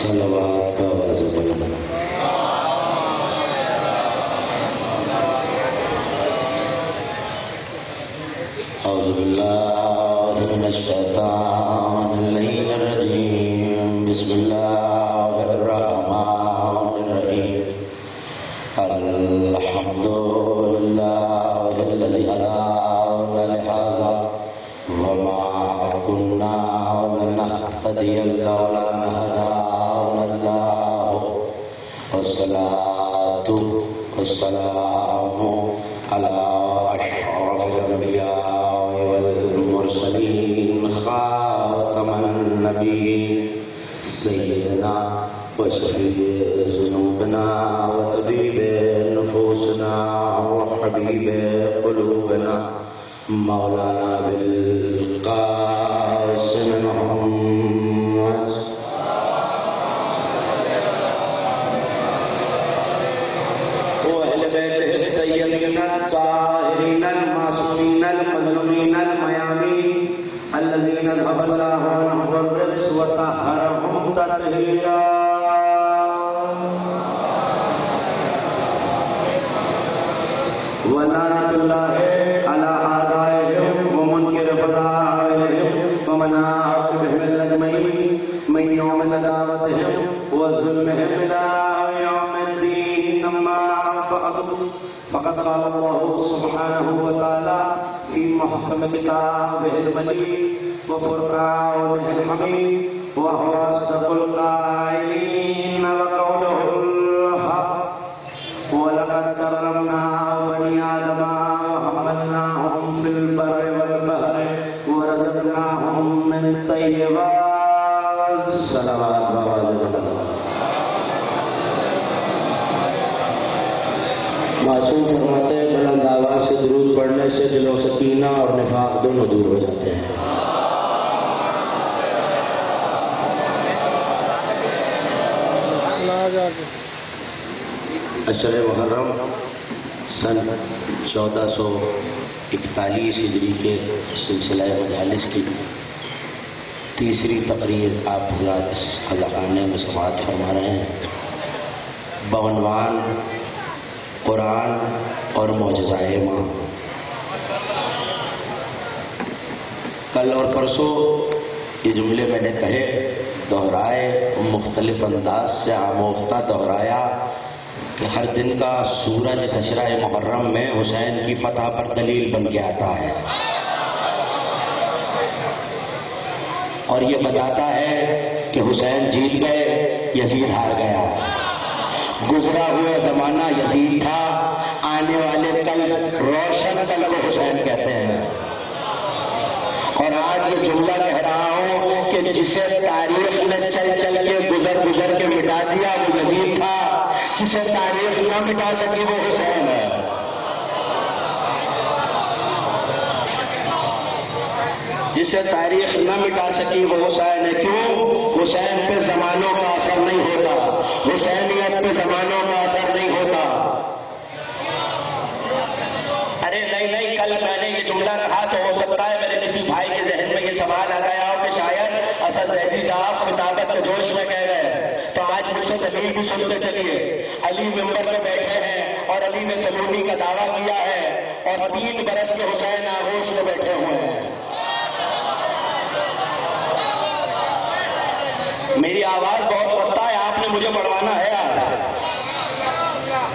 صلوات کا آواز بلند۔ اعوذ باللہ من الشیطان اللعین الرجیم، بسم اللہ الرحمن الرحیم۔ الحمد للہ الذی ہدانا لہذا وما كنا لنهتدي لولا ان هدانا الله، والصلاة والسلام على أشرف الأنبياء والمرسلين خاتم النبيين سيدنا وشفيع ذنوبنا وطبيب نفوسنا وحبيب قلوبنا مولانا بالقاسم محمد وأهل بيته الطيبين الطاهرين المعصومين المظلومين الميامين الذين ذهب الله عنهم الرجس وطهرهم تطهيرا. ولعنة الله على أعدائهم ومنكر فضائلهم ومن عاقبهم الأجمعين من يوم عداوتهم وظلمهم إلى يوم الدين. أما بعد، فقد قال الله سبحانه وتعالى في محكم كتابه المجيد وفرقانه الحميد وهو أصدق القائلين وقوله الحق: ولقد كرمنا بني آدم وحملناهم في البر والبحر ورزقناهم من الطيبات. صلوات معصوم فرماتے ہیں بلند آواز سے درود پڑھنے سے دل و سکینہ اور نفاق دونوں دور ہو جاتے ہیں۔ اشر محرم سن 1441 ہجری کے سلسلہ مجالس کی تیسری تقریر آپ حضرات اس خزاخانے میں سماعت فرما رہے ہیں بعنوان قرآن اور معجزۂ ماں۔ کل اور پرسوں یہ جملے میں نے کہے، دہرائے، مختلف انداز سے آموختہ دہرایا کہ ہر دن کا سورج عشرہ محرم میں حسین کی فتح پر دلیل بن کے آتا ہے اور یہ بتاتا ہے کہ حسین جیت گئے، یزید ہار گیا۔ گزرا ہوا زمانہ یزید تھا، آنے والے کل روشن کل کو حسین کہتے ہیں۔ اور آج یہ جملہ کہہ رہا ہوں کہ جسے تاریخ نے چل چل کے گزر کے مٹا دیا وہ یزید تھا، جسے تاریخ نہ مٹا سکی وہ حسین ہے۔ جسے تاریخ نہ مٹا سکی وہ حسین ہے۔ کیوں؟ حسین پہ زمانوں کا اثر نہیں ہوتا، حسینیت پہ زمانوں کا اثر نہیں ہوتا۔ ارے نہیں، کل میں نے یہ جملہ کہا تو ہو سکتا ہے میرے کسی بھائی کے ذہن میں یہ سوال آ گیا ہو کہ شاید اسد زیدی صاحب خطابت کے جوش میں کہہ گئے، تو آج مجھ سے دلیل بھی سنتے چلیے۔ علی ممبر پہ بیٹھے ہیں اور علی نے سلونی کا دعویٰ کیا ہے اور 3 برس کے حسین آغوش میں بیٹھے ہوئے ہیں۔ میری آواز بہت پستہ ہے، آپ نے مجھے پڑھوانا ہے یار۔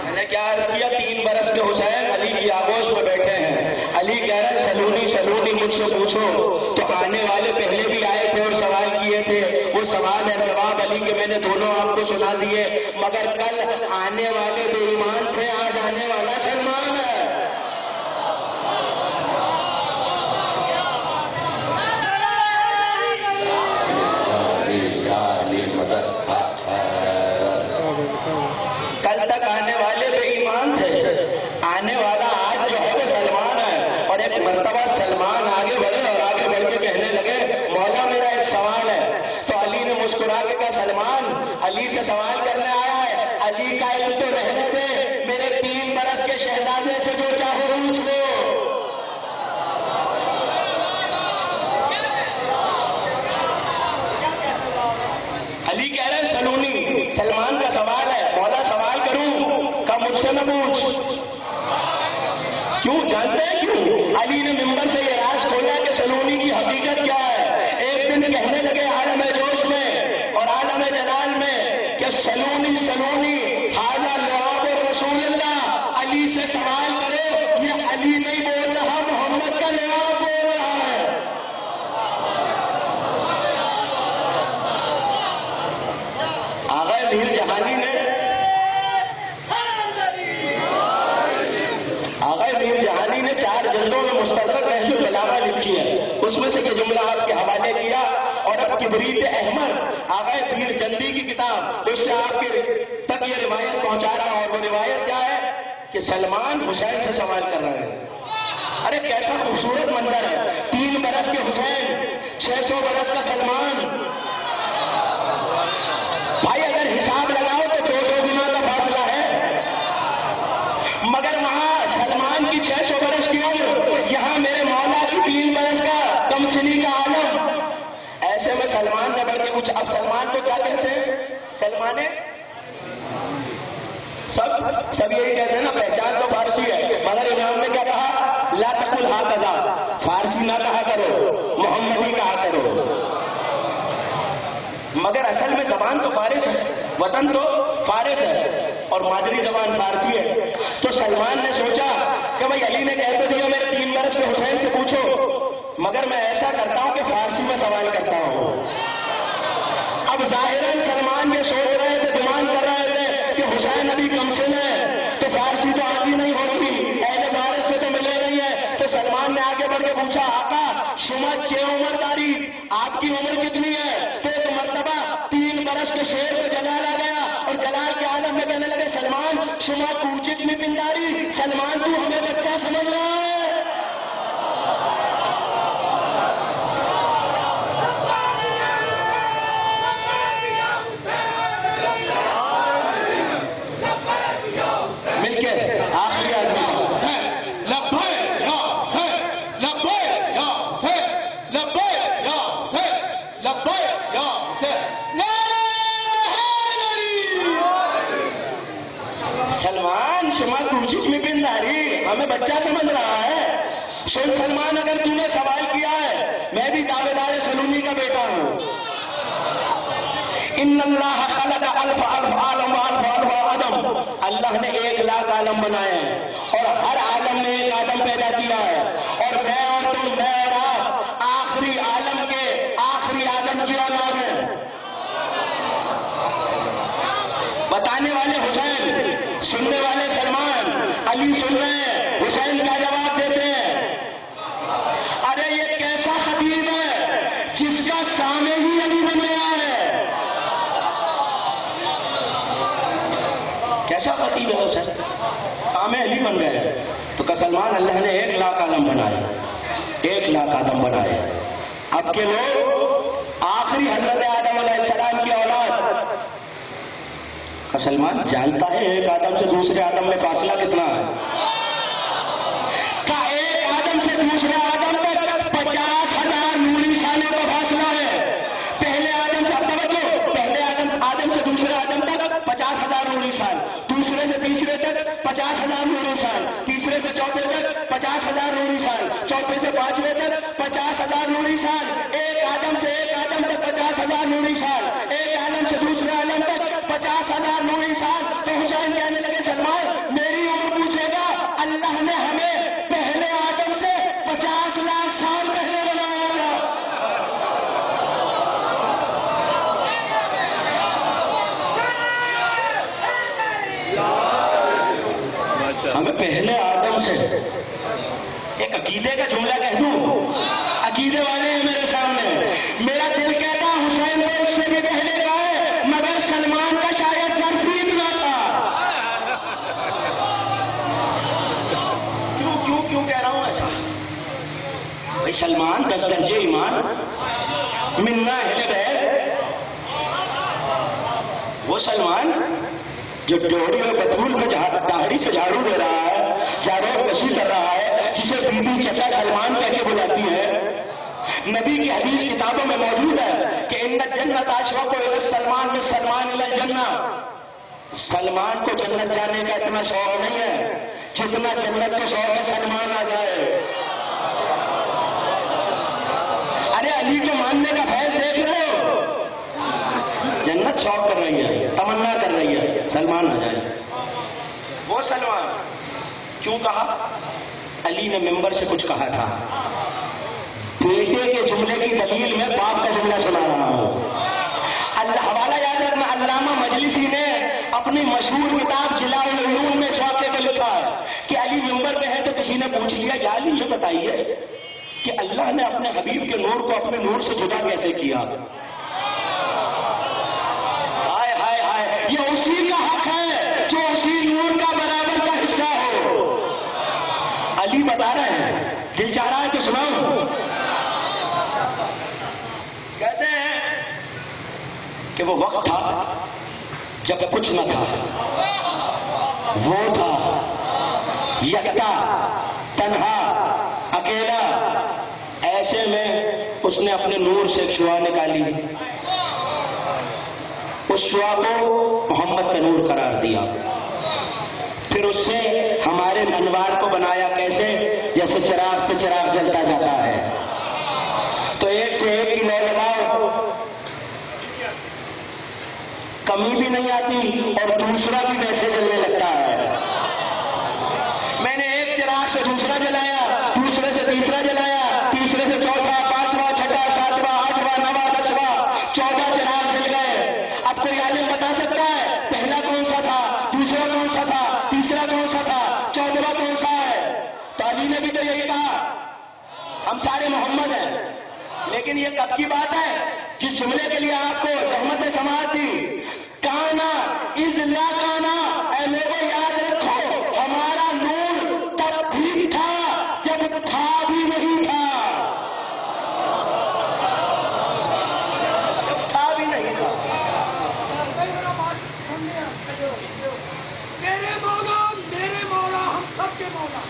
میں نے کیا عرض کیا؟ 3 برس کے حسین علی کی آغوش میں بیٹھے ہیں۔ علی کہہ رہے سلونی مجھ سے پوچھو، تو آنے والے پہلے بھی آئے تھے اور سوال کیے تھے، وہ سوال ہے جواب علی کے میں نے دونوں آپ کو سنا دیے، مگر کل آنے والے بے ایمان تھے، آج آنے والا سلمان ہے۔ کل تک آنے والے بے ایمان تھے، آنے والا آج جو ہے وہ سلمان ہے۔ اور ایک مرتبہ سلمان آگے بڑھے اور آگے بڑھ کے کہنے لگے مولا میرا ایک سوال ہے، تو علی نے مسکرا کے کہا سلمان علی سے سوال کرنے آیا ہے، علی کا علم تو رہنے دے، میرے 3 برس کے شہزادے سے جو چاہو پوچھ لو۔ علی کہہ رہے سلونی سے نہ پوچھ. کیوں جانتے ہیں کیوں؟ علی نے ممبر سے یہ راز کھولا کہ سلونی کی حقیقت کیا ہے. ایک دن کہنے لگے عالم جوش میں اور عالم جلال میں کہ سلونی سلونی ھذا لعاب رسول اللہ. علی سے سوال کرو، یہ علی نہیں بول رہا، محمد کا لعاب بول رہا ہے. آغا میر جہانی نے میر جہانی نے 4 جلدوں میں مستدرک نہج البلاغہ لکھی ہے. اس میں سے یہ جملہ آپ کے حوالے کیا. اور اب کبریت احمر آغا پیر جندی کی کتاب، اس سے آپ کے تک یہ روایت پہنچا رہا. اور وہ روایت کیا ہے کہ سلمان حسین سے سوال کر رہے ہیں. ارے کیسا خوبصورت منظر ہے. 3 برس کے حسین، 600 برس کا سلمان. بھائی اگر حساب لگاؤ تو 200 گنا کا فاصلہ ہے. مگر وہاں سلمان کی 600 برس کی عمر، یہاں میرے مولا کی 3 برس کا کم سنی کا عالم. ایسے میں سلمان نے بڑھ کے کچھ. اب سلمان کو کیا کہتے ہیں؟ سلمان سب یہی کہتے ہیں نا، پہچان تو فارسی ہے. مگر امام نے کیا کہا؟ لا تقل ھذا، فارسی نہ کہا کرو، محمدی کہا کرو. مگر اصل میں زبان تو فارس ہے، وطن تو فارس ہے اور مادری زبان فارسی ہے. تو سلمان نے سوچا کہ بھائی علی نے کہہ تو دیا میرے 3 برس کے حسین سے پوچھو، مگر میں ایسا کرتا ہوں کہ فارسی میں سوال کرتا ہوں. اب ظاہراً سلمان یہ سوچ رہے تھے، گمان کر رہے تھے کہ حسین ابھی کم سن ہے تو فارسی تو آتی نہیں ہوتی، اہل فارس سے تو ملے نہیں ہے. تو سلمان نے آگے بڑھ کے پوچھا، آقا شما 6 عمر داری، آپ کی عمر کتنی ہے؟ تو ایک مرتبہ 3 برس کے شیر پہ جلال آ گیا اور جلال کے عالم میں کہنے لگے، سلمان شما کوچک میں پنداری، سلمان تو ہمیں بچہ سمجھ رہا ہے. مل کے آخری آدمی سلمان شما کوچک میں پنداری، ہمیں بچہ سمجھ رہا ہے. سن سلمان، اگر تم نے سوال کیا ہے، میں بھی دعوے دار سلومی کا بیٹا ہوں. ان اللہ خلق الف الف عالم والف الف آدم، اللہ نے 1,00,000 عالم بنائے ہیں اور ہر عالم میں ایک آدم پیدا کیا ہے. اور میں اور تم، میں اور آپ آخری عالم کے آخری آدم کی اولاد ہیں. بتانے والے حسین، سننے والے سلمان. علی سن رہے ہیں، حسین کیا جواب دیتے ہیں؟ ارے یہ کیسا خطیب ہے جس کا سامع ہی علی بن گیا ہے. کیسا خطیب ہے حسین، سامع علی بن گئے. تو کہ سلمان اللہ نے 1,00,000 عالم بنائے، 1,00,000 آدم بنائے. اب کے لوگ آخری حضرت آدم علیہ السلام کی اولاد. سلمان جانتا ہے ایک آدم سے دوسرے آدم میں فاصلہ کتنا ہے؟ کہ ایک آدم سے دوسرے آدم تک 50,000 نوری سالوں کا فاصلہ ہے. پہلے آدم سے توجہ، پہلے آدم سے دوسرے آدم تک 50,000 نوری سال، دوسرے سے تیسرے تک 50,000 نوری سال، تیسرے سے چوتھے تک 50,000 نوری سال، چوتھے سے 5ویں تک 50,000 نوری سال. ایک آدم سے ایک آدم تک 50,000 نوری سال، ایک عالم سے دوسرے عالم تک 50,000 نوری سال. تو حسین کہنے لگے، سلمان میری عمر پوچھے گا، اللہ نے ہمیں پہلے آدم سے 50,00,000 سال پہلے بنایا تھا. ہمیں پہلے آدم سے. ایک عقیدے کا جملہ کہہ دوں، عقیدے والے ہیں میرے سامنے. میرا دل کہتا حسین نے اس سے بھی پہلے کہا ہے، مگر سلمان کا شاید ظرفیت نہ تھا. کیوں کہہ رہا ہوں ایسا؟ بھائی سلمان 10 درجے ایمان منا اہل بیت. وہ سلمان جو ڈوڑی اور بطول میں داڑھی سے جھاڑو دے رہا ہے، جھاڑو کشی کر رہا ہے، جسے بی بی چچا سلمان کہہ کے بلاتی ہے. نبی کی حدیث کتابوں میں موجود ہے کہ ان الجنت اشوق الی سلمان من سلمان الی الجنہ. سلمان کو جنت جانے کا اتنا شوق نہیں ہے جتنا جنت کا شوق ہے سلمان آ جائے۔ ارے علی کے ماننے کا فیض دیکھ رہے ہو، جنت شوق کر رہی ہے، تمنا کر رہی ہے سلمان آ جائے۔ وہ سلمان کیوں کہا؟ علی نے ممبر سے کچھ کہا تھا، بیٹے کے جملے کی دلیل میں باپ کا جملہ سنا رہا ہوں۔ حوالہ یاد رکھنا، علامہ مجلسی نے اپنی مشہور کتاب جلاء العیون میں اس واقعے کو لکھا ہے کہ علی ممبر پہ ہے تو کسی نے پوچھ لیا، یا علی یہ بتائیے کہ اللہ نے اپنے حبیب کے نور کو اپنے نور سے جدا کیسے کیا؟ ہائے ہائے ہائے، یہ اسی کا حق ہے جو اسی نور کا برابر کا حصہ ہو۔ علی بتا رہے ہیں، دل چاہ رہا ہے تو سناؤں۔ کہتے ہیں کہ وہ وقت تھا جب کچھ نہ تھا، وہ تھا یکتا تنہا اکیلا، ایسے میں اس نے اپنے نور سے ایک شعاع نکالی، اس شعاع کو محمد کا نور قرار دیا، پھر اس سے ہمارے انوار کو بنایا، کیسے؟ جیسے چراغ سے چراغ جلتا جاتا ہے تو ایک سے ایک کی لو لگاؤ، کمی بھی نہیں آتی اور دوسرا بھی ویسے جلنے لگتا ہے۔ میں نے ایک چراغ سے دوسرا جلایا، دوسرے سے تیسرا جلایا، تیسرے سے چوتھا، پانچواں، چھٹا، ساتواں، آٹھواں، نواں، 10واں، 14 چراغ جل گئے۔ اب کوئی عالم بتا سکتا ہے پہلا کون سا تھا، دوسرا کون سا تھا، تیسرا کون سا تھا، 14واں کون سا ہے؟ تو علی نے بھی تو یہی کہا، ہم سارے محمد ہیں۔ لیکن یہ کب کی بات ہے؟ جس جملے کے لیے آپ کو زحمت سماعت دی، کانا از لا کانا، اے لوگوں یاد رکھو ہمارا نور تب بھی تھا جب تھا بھی نہیں تھا، جب تھا بھی نہیں تھا۔ میرے مولا ہم سب کے مولا،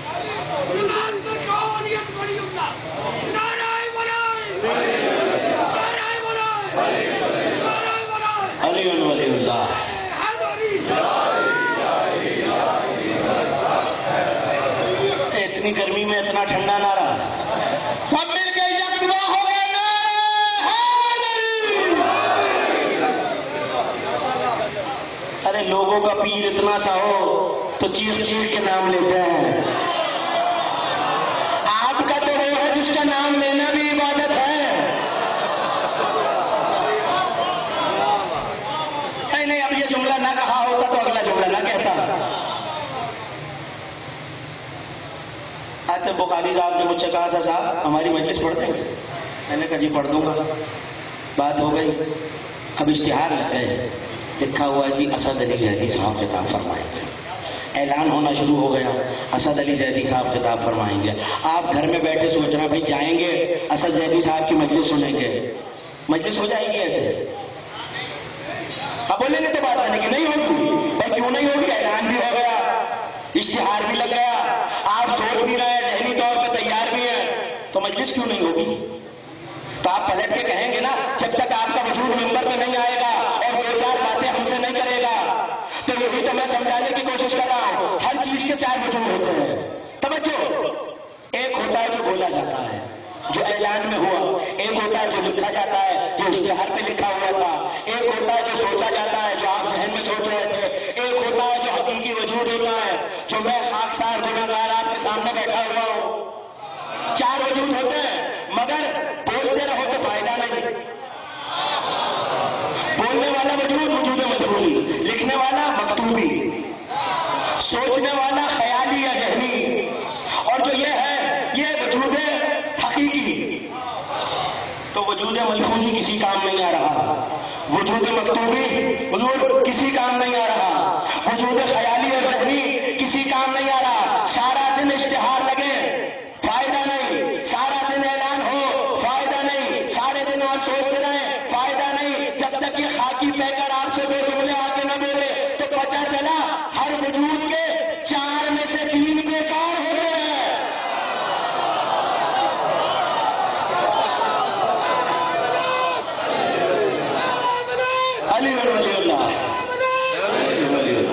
ایمان پر قولیت بڑی اللہ، نعرہ بلائے، نعرہ بلائے، نعرہ بلائے، علی ولی اللہ۔ اتنی گرمی میں اتنا ٹھنڈا نہ رہا، سب مل کے یکجا ہو گئے، ارے لوگوں کا پیر اتنا سا ہو تو چیخ چیخ کے نام لیتے ہیں، آپ کا تو وہ ہے جس کا نام لینا بھی عبادت ہے۔ نہیں اب یہ جملہ نہ کہا ہوتا تو اگلا جملہ نہ کہتا۔ آج بخاری صاحب نے مجھ سے کہا، صاحب ہماری مجلس پڑھتے ہیں؟ میں نے کہا جی پڑھ دوں گا۔ بات ہو گئی، اب اشتہار لگ گئے، لکھا ہوا ہے جی اسد علی زیدی صاحب خطاب فرمائیں گے، اعلان ہونا شروع ہو گیا، اسد علی زیدی صاحب خطاب فرمائیں گے۔ آپ گھر میں بیٹھے سوچ رہے بھائی جائیں گے اسد زیدی صاحب کی مجلس سنیں گے، مجلس ہو جائے گی ایسے؟ اب بولیں گے تو بات آنے کی نہیں ہوگی، بھائی کیوں نہیں ہوگی؟ اعلان بھی ہو گیا، اشتہار بھی لگ گیا، آپ سوچ بھی رہے ہیں، ذہنی طور پہ تیار بھی ہیں، تو مجلس کیوں نہیں ہوگی؟ تو آپ پلٹ کے کہیں گے نا، جب تک آپ کا وجود ممبر پہ نہیں آئے گا اور دو چار باتیں ہم سے نہیں کرے گا۔ تو یہی تو میں سمجھانے کی کوشش کر رہا ہوں، ہر چیز کے 4 وجود ہوتے ہیں۔ توجہ، ایک ہوتا ہے جو بولا جاتا ہے، جو اعلان میں ہوا، ایک ہوتا ہے جو لکھا جاتا ہے، جو اشتہار پہ لکھا ہوا تھا، ایک ہوتا ہے جو سوچا جاتا ہے، جو آپ ذہن میں سوچ رہے تھے، ایک ہوتا ہے جو حقیقی وجود ہوتا ہے، جو میں خاکسار گنہگار آپ کے سامنے بیٹھا ہوا ہوں۔ 4 وجود ہوتے ہیں، مگر بولتے رہو تو فائدہ نہیں۔ بولنے والا وجود وجود مدعوی، لکھنے والا مکتوبی، سوچنے والا خیالی یا ذہنی، اور جو یہ ہے یہ وجود حقیقی۔ تو وجود ملفوظی کسی کام نہیں آ رہا، وجود مکتوبی حضور کسی کام نہیں آ رہا، وجود خیالی اور ذہنی کسی کام نہیں آ رہا۔ سارا دن اشتہار لگے، فائدہ نہیں، سارا دن اعلان ہو، فائدہ نہیں، سارے دن آپ سوچتے رہیں، فائدہ نہیں، جب تک یہ خاکی پیکر آپ سے 2 جملے آ کے نہ بولے تو پتہ چلا ہر وجود کے 4 میں سے 3 بیکار ہو گئے ہیں۔ علی ولی اللہ، علی ولی اللہ۔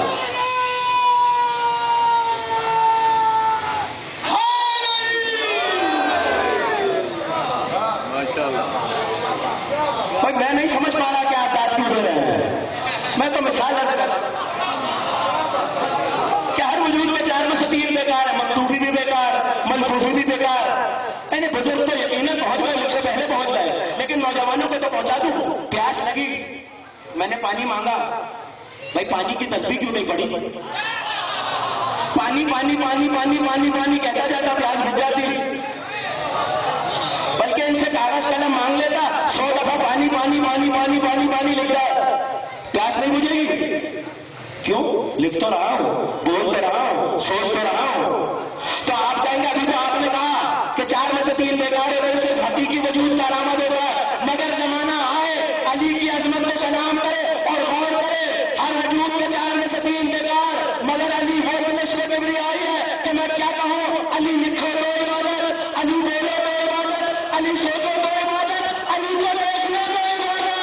میں تو مثال عرض کر کہ ہر وجود میں 4 میں سے 3 بیکار ہے، مکتوبی بھی بیکار، ملفوظی بھی بیکار. یعنی بزرگ تو یقیناً پہنچ گئے، مجھ سے پہلے پہنچ گئے، لیکن نوجوانوں کو تو پہنچا دوں. پیاس لگی، میں نے پانی مانگا، بھائی پانی کی تسبیح کیوں نہیں پڑی؟ پانی پانی پانی پانی پانی پانی کہتا جاتا، پیاس بجھ جاتی. بلکہ ان سے کاغذ قلم مانگ لیتا، 100 دفعہ پانی پانی پانی پانی پانی پانی لکھ جائے، پیاس نہیں بجھے گی. کیوں؟ لکھ تو رہا ہوں، بول تو رہا ہوں، سوچ تو رہا ہوں. تو آپ کہیں گے ابھی تو آپ نے کہا کہ 4 میں سے 3 بیکار ہے، صرف حقیقی کی وجود کا علامہ دے رہا ہے. مگر زمانہ آئے علی کی عظمت میں سلام کرے اور غور کرے، ہر وجود کے 4 میں سے 3 بیکار، مگر علی وہ نشر کبریائی ہے کہ میں کیا کہوں. علی لکھو تو عبادت، علی بولو تو عبادت، علی سوچو تو عبادت، علی کو دیکھنا تو عبادت.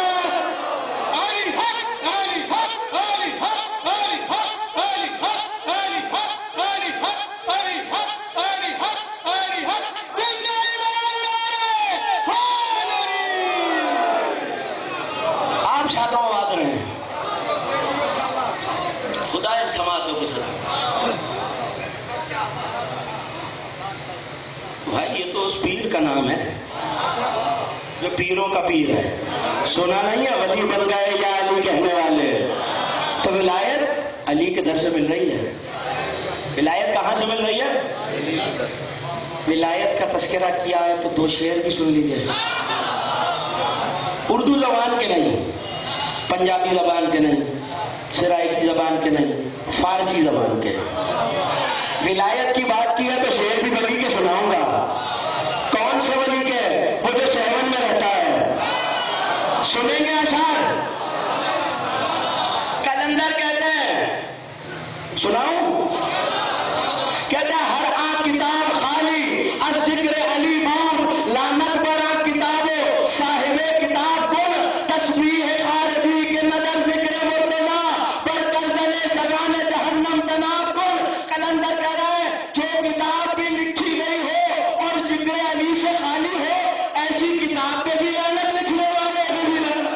علی حق، علی حق، علی حق، علی حق، علی حق، علی حق، علی حق، علی حق، علی حق، علی حق. زندہ ایمان نعرہ حیدری. آپ شادوں آباد رہے ہیں، خدا ان سماعتوں کے ساتھ. بھائی یہ تو اس پیر کا نام ہے جو پیروں کا پیر ہے. سنا نہیں ہے ولی بن گئے یا علی کہنے والے؟ تو ولایت علی کے در سے مل رہی ہے. ولایت کہاں سے مل رہی ہے؟ ولایت کا تذکرہ کیا ہے تو 2 شعر بھی سن لیجئے. اردو زبان کے نہیں، پنجابی زبان کے نہیں، سرائکی زبان کے نہیں، فارسی زبان کے. ولایت کی بات کی ہے تو شعر بھی ولی کے سناؤں گا. کون سے ولی کے؟ وہ جو سیون میں رہتا ہے. سنیں گے اشعار؟ کلندر کہتے ہیں، سناؤں؟ کہتے ہیں ہر آنکھ کتاب خالی از ذکر علی بور، لعنت پر آنکھ کتابو صاحب کتاب کن، تسبیح خارجی کے نظر ذکر مرتضی پر کرزل سگان جہنم تناب کن. کلندر کہہ رہا ہے جو کتاب بھی لکھی گئی ہو اور ذکر علی سے خالی ہو، ایسی کتاب پہ بھی لعنت لکھنے والے ابھی بھی نہیں.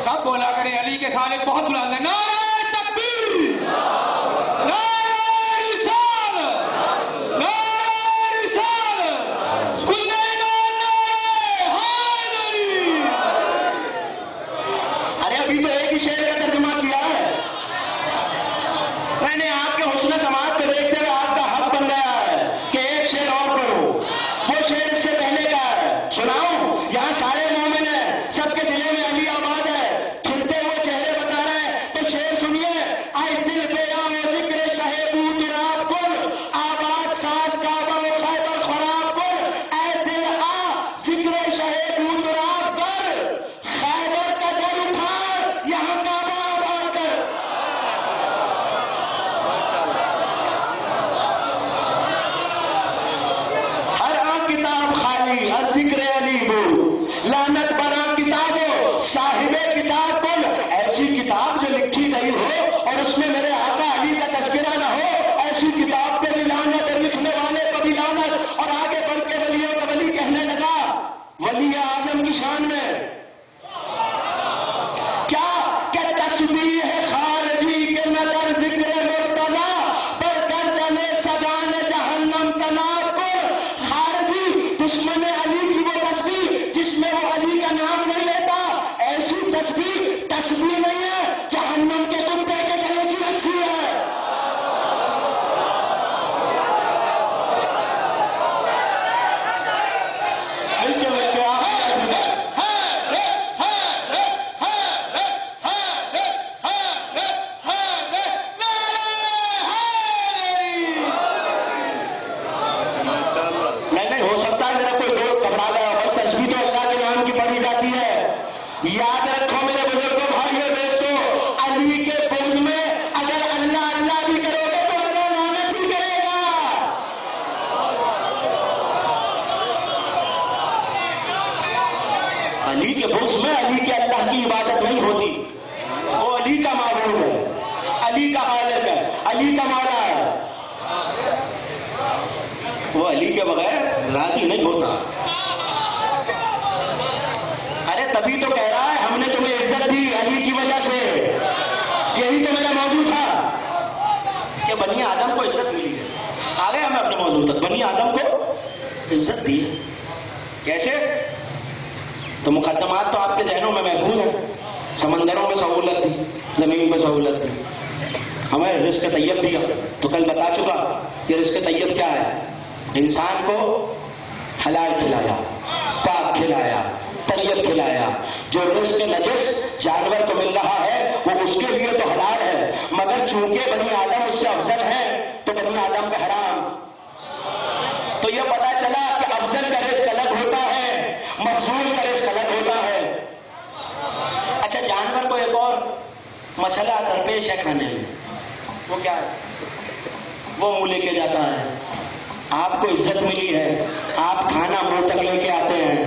سب بولا کرے علی کے خالق بہت بلند ہے. نعرہ تکبیر، نعرہ رسالت، نعرہ رسالت، کل ایمان نعرہ حیدری. ارے ابھی تو ایک ہی شعر کا ترجمہ کیا ہے. میں نے آپ کے حسن سماعت کو دیکھتے ہوئے آپ کا حق بن گیا ہے کہ ایک شعر اور پڑھوں. وہ شعر اس سے پہلے کا ہے، سناؤں؟ یہاں سارے مومن ہیں، سب کے دلوں میں علی آباد ہے، کھلتے ہوئے چہرے بتا رہے ہیں. تو شعر سنیے. آئے دل پہ آؤ ذکر شہ بود راب کن، آباد ساز کعبہ و خیبر خراب کن. اے دل آ ذکر شہ بود راب کر، خیبر کا در اٹھا یہاں کعبہ آباد کر. ہر آنکھ کتاب خالی از ذکر علی بول، لعنت بر آنکھ کتابو صاحب کتاب کن. ایسی کتاب جو لکھی گئی ہو اور اس میں میرے آقا علی کا تذکرہ نہ ہو، ایسی کتاب پہ بھی لعنت اور لکھنے والے کو بھی لعنت. اور آگے بڑھ کے ولیوں کا ولی کہنے لگا ولی اعظم کی شان میں کیا کہ تسبیح خارجی کے نظر ذکر مرتضی پر گردن سگان جہنم تناب کن. خارجی دشمن علی کی وہ تسبیح جس میں وہ علی کا نام نہیں لیتا، ایسی تسبیح نہیں ہے، جہنم کے کتے کے گلے کی رسی ہے. ملکے ملکے نہیں ہو سکتا ہے میرا کوئی دوست گھبرا گیا ہو. تسبیح تو اللہ کے نام کی پڑھی جاتی ہے. یاد رکھو میرے بزرگوں، بھائیوں، دوستوں، علی کے بغض میں اگر اللہ اللہ بھی کرو گے تو اللہ لعنت بھی کرے گا. علی کے بغض میں علی کے اللہ کی عبادت نہیں ہوتی. وہ علی کا معبود ہے، علی کا خالق ہے، علی کا مولا ہے. وہ علی کے بغیر راضی نہیں ہوتا. ارے تبھی تو کہہ رہا ہے ہم نے تمہیں عزت دی علی کی وجہ سے. یہی تو میرا موضوع تھا کہ بنی آدم کو عزت ملی ہے. آ گئے ہمیں اپنے موضوع تک. بنی آدم کو عزت دی ہے. کیسے؟ تو مقدمات تو آپ کے ذہنوں میں محفوظ ہیں. سمندروں میں سہولت دی, زمین پہ سہولت دی, ہمیں رزق طیب دیا. تو کل بتا چکا کہ رزق طیب کیا ہے. انسان کو حلال کھلایا, پاک کھلایا, طیب کھلایا. جو رزق نجس جانور کو مل رہا ہے وہ اس کے لیے تو حلال ہے, مگر چونکہ بنی آدم اس سے افضل ہے تو بنی آدم کا حرام. تو یہ پتا چلا کہ افضل کا رزق الگ ہوتا ہے, مفضول کا رزق الگ ہوتا ہے. اچھا, جانور کو ایک اور مسئلہ درپیش ہے کھانے میں. وہ کیا ہے؟ وہ منہ لے کے جاتا ہے. آپ کو عزت ملی ہے, آپ کھانا منہ تک لے کے آتے ہیں.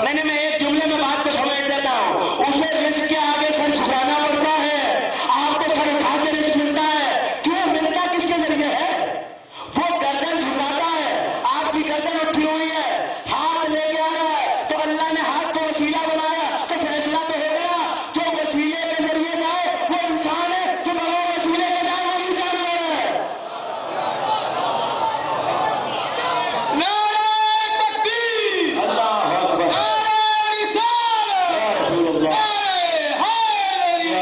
نہیں, میں ایک جملے میں بات کو سمیٹ دیتا ہوں. اسے رزق کے آگے سر جھکانا پڑتا ہے, آپ کو سر اٹھا کے رزق ملتا ہے. کیوں ملتا؟ کس کے ذریعے ہے؟ وہ گردن جھکاتا ہے, آپ کی گردن اٹھی ہوئی ہے, ہاتھ لے کے آ رہا ہے, تو اللہ نے ہاتھ کو وسیلہ بنایا تو فیصلہ تو ہو گیا. جو وسیلے کے ذریعے جائے وہ انسان ہے, جو بغیر وسیلے کے جائے وہی جانور ہے. نعرہ تکبیر, اللہ اکبر, نعرہ رسالت, یا رسول اللہ. نعرہ حیدری.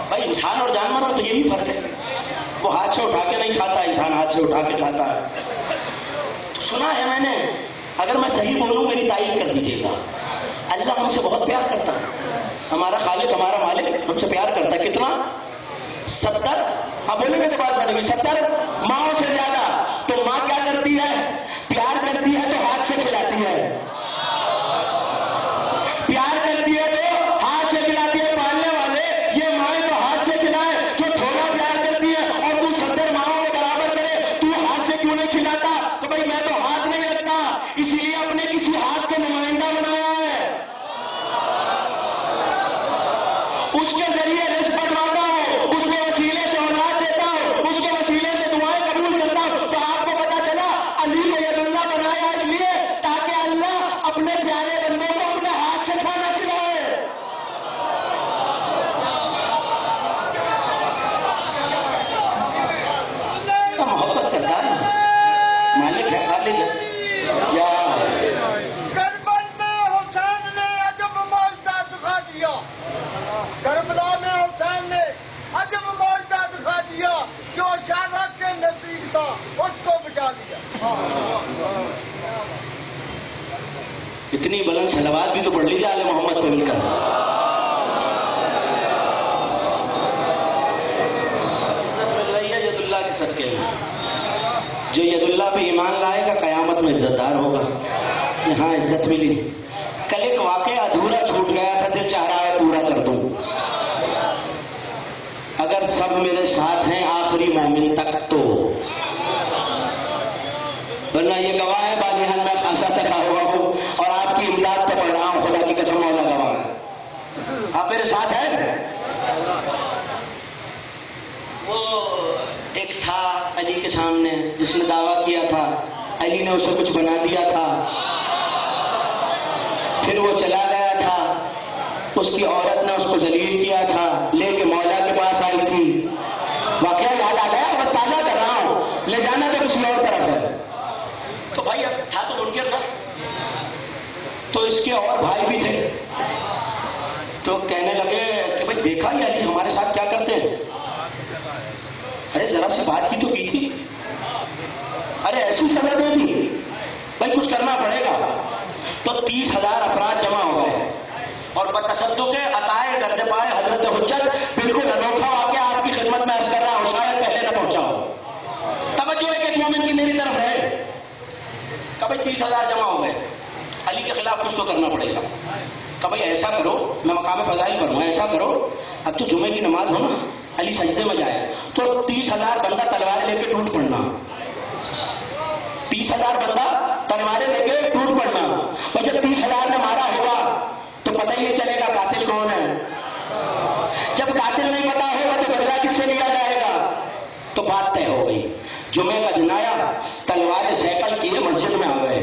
بھائی انسان اور جانور میں تو یہی فرق ہے. وہ ہاتھ سے اٹھا کے نہیں کھاتا, انسان ہاتھ سے اٹھا کے کھاتا ہے. تو سنا ہے میں نے, اگر میں صحیح بولوں میری تائید کر دیجیے گا. اللہ ہم سے بہت پیار کرتا ہے. ہمارا خالق, ہمارا مالک ہم سے پیار کرتا ہے. کتنا؟ 70. ہاں بولیں گے تو بات بنے گی. 70 ماؤں سے زیادہ. تو ماں کیا کرتی ہے؟ پیار کرتی ہے تو ہاتھ سے کھلاتی ہے. پیار کرتی ہے تو ہاتھ سے کھلاتی ہے. پالنے والے یہ مائیں تو ہاتھ سے کھلائے. جو تھوڑا پیار کرتی ہے اور تو 70 ماؤں میں برابر کرے, تو ہاتھ سے کیوں نہیں کھلاتا؟ تو بھائی میں تو ہاتھ نہیں رکھتا, اسی لیے اپنے کسی ہاتھ کو نمائندہ بنایا ہے, اس کے ذریعے رزق بنواتا ہوں, اس کے وسیلے سے اولاد دیتا ہوں, اس کے وسیلے سے دعائیں قبول کرتا ہوں. تو آپ کو پتا چلا علی کو ید اللہ بنایا اس لیے تاکہ اللہ اپنے پیارے بندوں کو اپنے ہاتھ سے کھانا کھلائے. محبت کرتا ہے, مالک ہے, خالق ہے. یا کربل میں حسین نے عجب معجزہ دکھا دیا. کربلا میں حسین نے عجب معجزہ دکھا دیا. جو شہزادہ کے نزدیک تھا اس کو بچا دیا. اتنی بلند صلوات بھی تو پڑھ لیجیے آل محمد پہ مل کر. مل رہی ہے ید اللہ کے صدقے میں. جو ید اللہ پہ ایمان لائے گا قیامت میں عزت دار ہوگا. یہاں عزت ملی. کل ایک واقعہ ادھورا چھوٹ گیا تھا, دل چاہ رہا ہے پورا کر دوں. اگر سب میرے ساتھ ہیں آخری مومن تک تو, ورنہ یہ گواہ ہے بالیان میں خاصا تکا ہوا ہوں اور آپ کی امداد پہ پڑھ رہا ہوں. خدا کی قسم مولا گواہ ہے. آپ میرے ساتھ ہیں. وہ ایک تھا علی کے سامنے جس نے دعویٰ کیا تھا, علی نے اسے کچھ بنا دیا تھا. پھر وہ چلا گیا تھا, اس کی عورت نے اس کو ذلیل کیا تھا, لے کے مولا کے پاس آئی تھی. واقعہ یاد آ گیا, بس تازہ کر رہا ہوں, لے جانا تو کسی اور طرف ہے. تو بھائی اب تھا تو منکر نا, تو اس کے اور بھائی بھی تھے. تو کہنے لگے کہ بھائی دیکھا یہ علی ہمارے ساتھ کیا کرتے ہیں. ارے ذرا سی بات کی تو کی تھی, ارے ایسی سزا دے دی, بھائی کچھ کرنا پڑے گا. تو 30,000 افراد جمع ہو گئے اور بتصدق عطائے گرد پائے حضرت حجت. بالکل انوکھا واقعہ آپ کی خدمت میں عرض کر رہا ہوں, شاید پہلے نہ پہنچا ہو. توجہ ہے کہ مومن کی میری طرف رہے. کبھی 30,000 جمع ہو گئے, علی کے خلاف کچھ تو کرنا پڑے گا. کبھی ایسا کرو, میں مقام فضائل پر ہوں, ایسا کرو اب تو جمعے کی نماز ہو نا, علی سجدے میں جائے تو 30,000 بندہ تلوار لے کے ٹوٹ پڑنا. 30,000 بندہ تلواریں لے کے ٹوٹ پڑنا. اور جب 30,000 نے مارا ہوگا تو پتہ ہی نہیں چلے گا قاتل کون ہے. جب قاتل نہیں پتا ہوگا تو بدلہ کس سے لیا جائے گا. تو بات طے ہو گئی. جمعے کا دن آیا, تلواریں سیکل کیے مسجد میں آ گئے,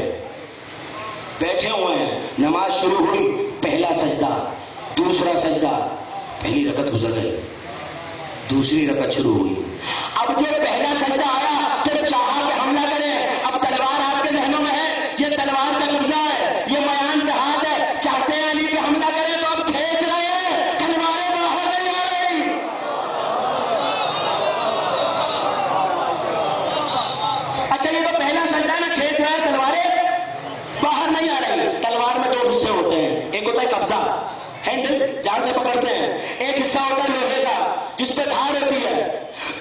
بیٹھے ہوئے ہیں, نماز شروع ہوئی, پہلا سجدہ, دوسرا سجدہ, پہلی رکعت گزر گئی, دوسری رکعت شروع ہوئی. اب جو پہلا سجدہ آیا تو چاہا کہ حملہ کرے. اب تلوار آپ کے ذہنوں میں ہے, یہ تلوار کا قبضہ ہے, یہ میان پہ ہاتھ ہے, چاہتے ہیں علی پہ حملہ کرے تو اب کھینچ رہے ہیں, تلواریں باہر نہیں آ رہی. اچھا یہ تو پہلا سجدہ ہے نا, کھینچ رہے ہیں, تلواریں باہر نہیں آ رہی. تلوار میں دو حصے ہوتے ہیں, ایک ہوتا ہے قبضہ, ہینڈل جہاں سے پکڑتے ہیں, ایک حصہ ہوتا ہے لوہے کا جس پہ دھار ہوتی ہے.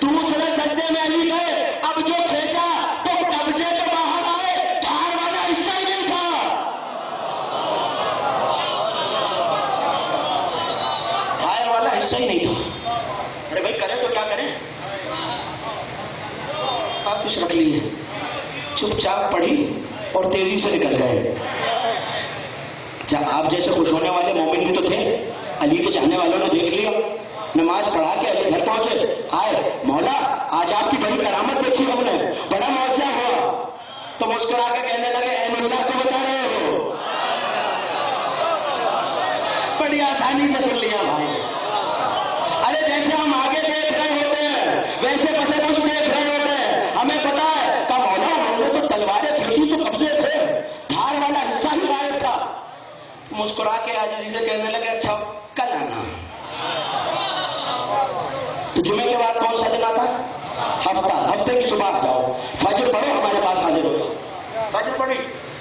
دوسرے سجدے میں علی گئے, اب جو کھینچا تو قبضے تو باہر آئے, دھار والا حصہ ہی نہیں تھا. دھار والا حصہ ہی نہیں تھا. ارے بھائی کریں تو کیا کریں, آپ کچھ رکھ لیے, چپ چاپ پڑھی اور تیزی سے نکل گئے. اچھا آپ جیسے خوش ہونے والے مومن بھی تو تھے, علی کے چاہنے والوں نے دیکھ لیا, نماز پڑھا کے علی گھر پہنچے, آئے, مولا آج آپ کی بڑی کرامت دیکھی ہم نے, بڑا معجزہ ہوا. تو مسکرا کے کہنے لگے اے مولا کو بتا رہے ہو, بڑی آسانی سے سن لیا بھائی. ارے جیسے ہم آگے دیکھ رہے ہوتے ہیں ویسے پسے پش دیکھ رہے ہوتے ہیں, ہمیں پتا ہے کہ مولا ہم نے تو تلواریں کھینچی تو قبضے تھے, دھار والا حصہ ہی غائب تھا. مسکرا کے عاجزی سے کہنے لگے اچھا کل آنا. تو جمعے کے بعد کون سا دن آتا, ہفتے کی صبح جاؤ, فجر پڑھو, ہمارے پاس حاضر ہو. فجر پڑھی,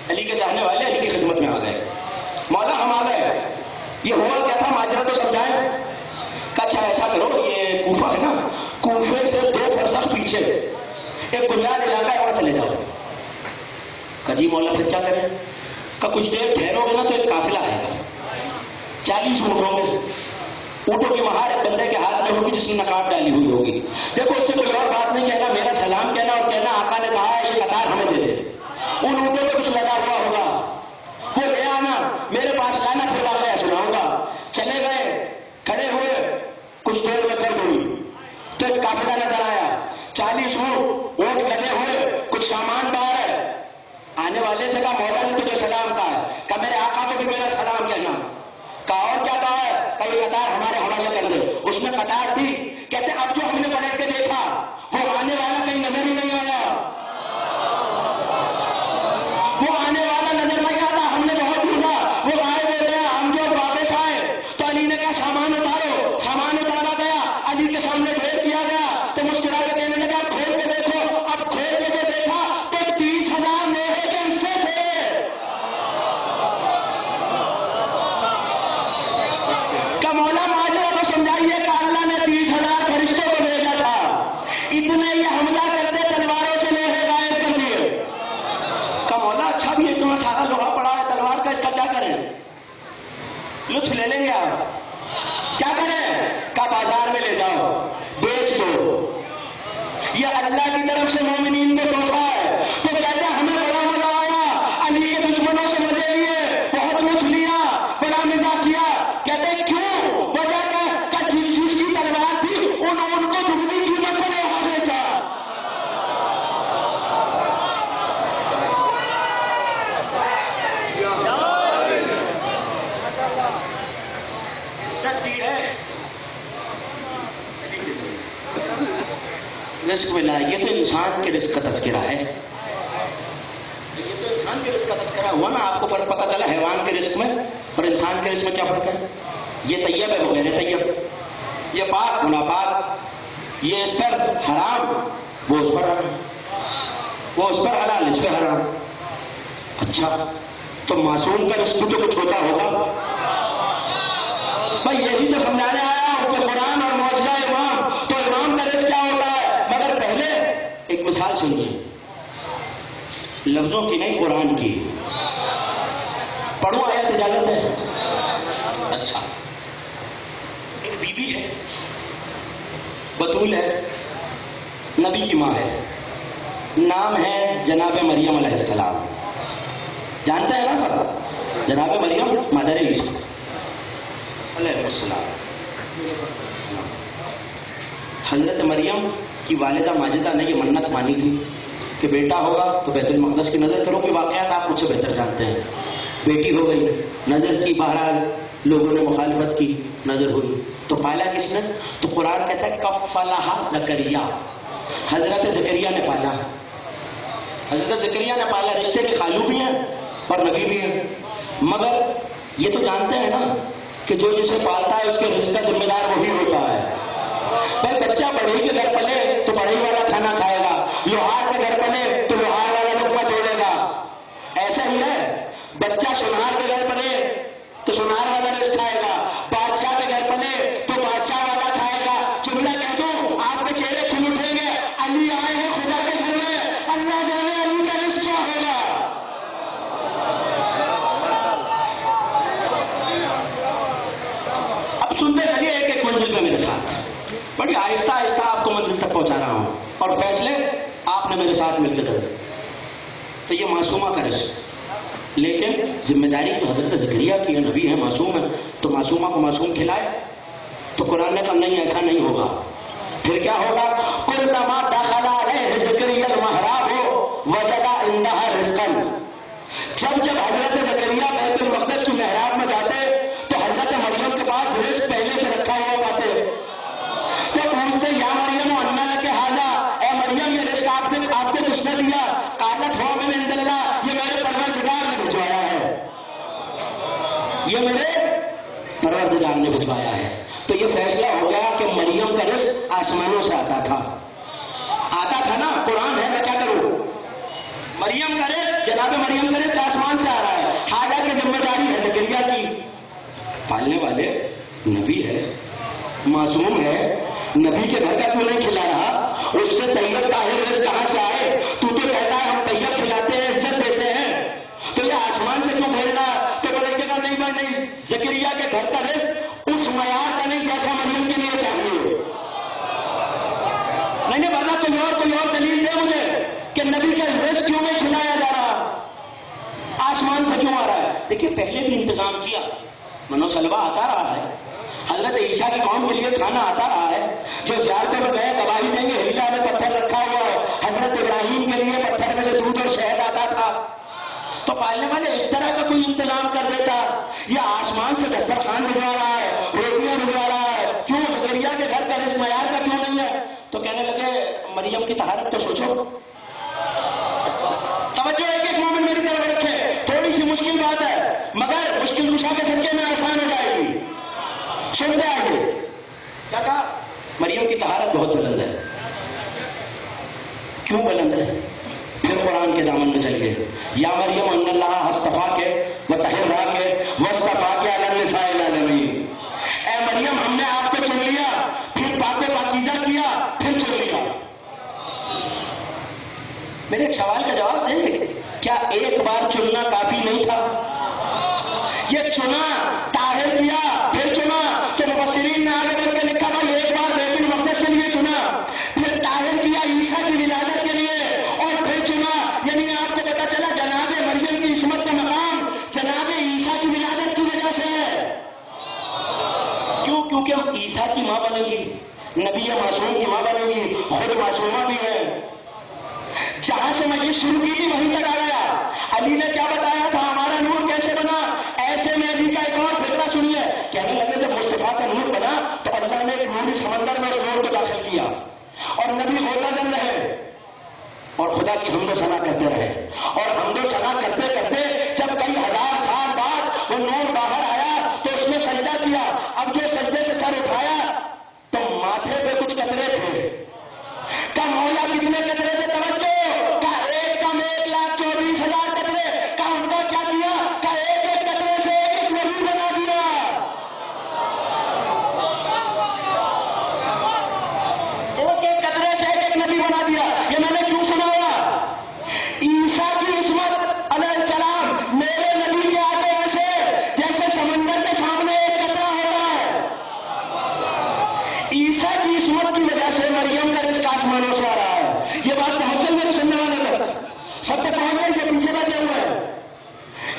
علی کے چاہنے والے علی کی خدمت میں آ گئے, مولا ہم آ گئے, یہ ہوا کیا تھا ماجرا تو سمجھائیں. اچھا ایسا کرو, یہ کوفہ ہے نا, کوفے سے 2 فرسخ پیچھے ایک گنجان علاقہ ہے, وہاں چلے جاؤ. جی مولا پھر کیا کریں, کہ کچھ دیر ٹھہرو گے نا تو ایک قافلہ آئے گا, 40 اونٹ ہوں گے. اونٹوں کی مہار ایک بندے کے ہاتھ میں ہوگی جس نے نقاب ڈالی ہوئی ہوگی. دیکھو اس سے کوئی اور بات نہیں کہنا, میرا سلام کہنا اور کہنا آقا نے کہا ہے یہ قطار ہمیں دے دے. ان اونٹوں پہ کچھ لگا ہوا ہوگا, وہ لے آنا, میرے پاس لانا, پھر واقعہ سناؤں گا. چلے گئے, کھڑے ہوئے, کچھ دیر میں گرد ہوئی تو ایک قافلہ نظر آیا, 40 اونٹ لگے ہوئے, کچھ سامان باہر ہے. آنے والے سے کہا مولا نے تجھے سلام کہا ہے, کہ میرے آقا کو بھی میرا سلام کہنا. کہا اور کیا کہا ہے, کہ یہ قطار ہمارے حوالے کر دے. اس میں قطار تھی, کہتے اب جو ہم نے پلٹ کے دیکھا وہ آنے والا کہیں نظر ہی نہیں آیا. وہ آنے والا نظر نہیں آتا, ہم نے بہت ڈھونڈا, وہ غائب ہو گیا. ہم جو واپس آئے تو علی نے کہا سامان اتارو, سامان اتارا گیا, علی کے سامنے ڈھیر کیا گیا. تو مسکرا کے کہنے لگا کھول کے دیکھو. اب کھول کے جو دیکھا تو 30,000 لوہے کے حصے تھے. کہ مولا ماجرا کو سمجھائیے کہ اللہ نے 30,000 فرشتوں کو بھیجا تھا, اتنے یہ حملہ کرتے تلواروں سے لوہے غائب کر دیے. کہ مولا اچھا بھی اتنا سارا لوہا پڑا ہے تلوار کا, اس کا کیا کریں, لطف لے لیں گے آپ, کیا کریں. کہ بازار میں لے جاؤ, بیچ دو, یہ اللہ کی طرف سے مومنین کو تحفہ ہے. تو کہتے ہیں ہمیں بڑا مزہ آیا, علی کے دشمنوں سے مزے لیے, بہت لطف لیا, بڑا مزاح کیا. کہتے ہیں کیوں, وجہ کیا, کہ جس چیز کی تلوار تھی ان کو دگنی قیمت پر لوہا بیچا. رزق ملا, یہ تو انسان کے رزق کا تذکرہ ہے, یہ تو انسان کے رزق کا تذکرہ ہوا نا. آپ کو فرق پتہ چلا حیوان کے رزق میں اور انسان کے رزق میں کیا فرق ہے. یہ طیب ہے, وہ غیر طیب, یہ پاک وہ ناپاک, یہ اس پر حرام وہ اس پر حرام, وہ اس پر حلال اس پر حرام. اچھا تو معصوم کا رزق تو کچھ ہوتا ہوگا بھائی, یہی تو سمجھانے آیا ہوں کہ قرآن اور معجزہ امام, تو امام کا رزق کیا ہوتا ہے. مگر پہلے ایک مثال سنیے, لفظوں کی نہیں قرآن کی. پڑھو آیت اجازت ہے. اچھا ایک بی بی ہے, بطول ہے, نبی کی ماں ہے, نام ہے جناب مریم علیہ السلام. جانتے ہیں نا سب, جناب مریم مادر عیسیٰ علیہ السلام. حضرت مریم کہ والدہ ماجدہ نے یہ منت مانی تھی کہ بیٹا ہوگا تو بیت المقدس کی نظر کرو. کہ واقعات آپ مجھ سے بہتر جانتے ہیں. بیٹی ہو گئی, نظر کی, بہرحال لوگوں نے مخالفت کی, نظر ہوئی, تو پالا کس نے؟ تو قرآن کہتا ہے کفلہا زکریا, حضرت زکریا نے پالا. حضرت زکریا نے پالا. رشتے کے خالو بھی ہیں اور نبی بھی ہیں, مگر یہ تو جانتے ہیں نا کہ جو جسے پالتا ہے اس کے رزق کا ذمہ دار وہی ہوتا ہے. بھائی بچہ بڑھئی کے گھر پلے تو بڑھئی والا کھانا کھائے گا, لوہار کے گھر پلے تو لوہار والا لقمہ توڑے گا. ایسا ہی ہے, بچہ سونار کے گھر پلے تو سونار والا رزق کھائے گا, بادشاہ کے گھر پلے تو بادشاہ والا کھائے گا. جملہ کہہ دوں آپ کے چہرے کھل اٹھیں گے, علی آئے ہیں خدا کے گھر میں, اللہ جانے علی کا رزق کیا ہوگا. اب سنتے چلیے ایک ایک منزل پہ میرے ساتھ, بڑی آہستہ آہستہ آپ کو منزل تک پہنچا رہا ہوں, اور فیصلے آپ نے میرے ساتھ مل کے کرے. تو یہ معصومہ کا رزق, لیکن ذمہ داری تو حضرت زکریا کی ہے, نبی ہے, معصوم ہے, تو معصومہ کو معصوم کھلائے. تو قرآن نے کہا نہیں, ایسا نہیں ہوگا. پھر کیا ہوگا؟ کلما دخل علیہ زکریا المحراب وجد عندها رزقا. جب جب حضرت زکریا بیت المقدس کی محراب میں جاتے تو حضرت مریم کے پاس رزق پہلے سے رکھا ہوا پاتے. تو پوچھتے یا مریم انا لک ھذا, اے مریم یہ رزق آپ کو کس نے دیا؟ قالت هو من عند اللہ, یہ میرے پروردگار نے بھجوایا ہے, یہ میرے پروردگار نے بھجوایا ہے. تو یہ فیصلہ ہو گیا کہ مریم کا رزق آسمانوں سے آتا تھا نا. قرآن ہے, میں کیا کروں؟ مریم کا رزق, جناب مریم کا رزق آسمان سے آ رہا ہے, حالانکہ ذمہ داری ہے زکریا کی. پالنے والے نبی ہے, معصوم ہے, نبی کے گھر کا کیوں نہیں کھلا رہا؟ اس سے طیب طاہر رزق کہاں سے آئے؟ تو کہتا ہے ہم طیب کھلاتے ہیں, عزت دیتے ہیں, تو یہ آسمان سے کیوں بھیج رہا؟ تو بولے کہ نہیں, زکریا کے گھر کا رزق اس معیار کا نہیں جیسا مریم کے لیے چاہیے. نہیں ورنہ کوئی اور دلیل دے مجھے کہ نبی کا رزق کیوں نہیں کھلایا جا رہا, آسمان سے کیوں آ رہا ہے. دیکھیے پہلے بھی انتظام کیا, منو سلوا آتا رہا ہے, حضرت عیسیٰ کی قوم کے لیے کھانا آتا رہا ہے, جو زیارتوں میں گئے گواہی دیں گے ہیلا میں پتھر رکھا ہوا ہے, حضرت ابراہیم کے لیے پتھر میں سے دودھ اور شہد آتا تھا. تو پالنے والے اس طرح کا کوئی انتظام کر دیتا, یا آسمان سے دسترخوان بھجوا رہا ہے, روٹیاں بھجوا رہا ہے, کیوں زکریا کے گھر کا رزق معیار کا کیوں نہیں ہے؟ تو کہنے لگے مریم کی طہارت تو سوچو. توجہ ایک ایک مومن میری طرف رکھے, تھوڑی سی مشکل بات ہے مگر مشکل کشا کے صدقے میں آسان ہو جائے گی. سنتے آئیے کیا کہا؟ مریم کی طہارت بہت بلند ہے. کیوں بلند ہے؟ پھر قرآن کے دامن میں چل گئے, یا مریم ان اللہ اصطفاک وطہرک واصطفاک علی النساء العالمین. اے مریم ہم نے آپ کو چن لیا, پھر پاک و پاکیزہ کیا, پھر چن لیا. میرے ایک سوال کا جواب دیں گے, کیا ایک بار چننا کافی نہیں تھا؟ یہ چنا, طاہر کیا, پھر چنا. کہ مفسرین نے آگے بڑھ کے لکھا بھائی ایک بار بیت المقدس کے لیے چنا, پھر طاہر کیا عیسیٰ کی ولادت کے لیے, اور پھر چنا. یعنی آپ کو پتا چلا جناب مریم کی عصمت کا مقام جناب عیسیٰ کی ولادت کی وجہ سے ہے. کیوں؟ کیونکہ ہم عیسیٰ کی ماں بنے گی, نبی معصوم کی ماں بنے گی, خود معصومہ بھی ہے. جہاں سے میں یہ شروع کی تھی وہیں تک آ گیا. علی نے کیا بتایا تھا ہمارا نور کیسے بنا؟ ایسے میں علی کا ایک اور فکرہ سنیے. کہنے لگے جب مصطفیٰ کا نور بنا تو اللہ نے ایک نوری سمندر میں اس نور کو داخل کیا, اور نبی غوطہ رہے اور خدا کی حمد و ثنا کرتے رہے, اور حمد و ثنا کرتے کرتے جب کئی ہزار سال بعد وہ نور باہر آیا تو اس نے سجدہ کیا. اب جو سجدے سے سر اٹھایا تو ماتھے پہ کچھ قطرے تھے. کا مولا کتنے قطرے تھے؟ توجہ, کا 1,24,000 قطرے. کا ان کا کیا کیا؟ کا ایک ایک قطرے سے ایک ایک نبی بنا دیا. ایک ایک قطرے سے ایک ایک نبی بنا دیا. یہ میں نے کیوں سنایا؟ عیسیٰ کی عصمت علیہ السلام میرے نبی کے آگے ایسے جیسے سمندر کے سامنے ایک قطرہ ہوتا ہے. عیسیٰ کی عصمت کی وجہ سے مریم کا رزق آسمانوں سے آ رہا ہے. یہ بات پہنچ گئی میرے سننے والے تک, سب تک پہنچ گئی. یہ پیچھے بیٹھے ہوئے ہیں,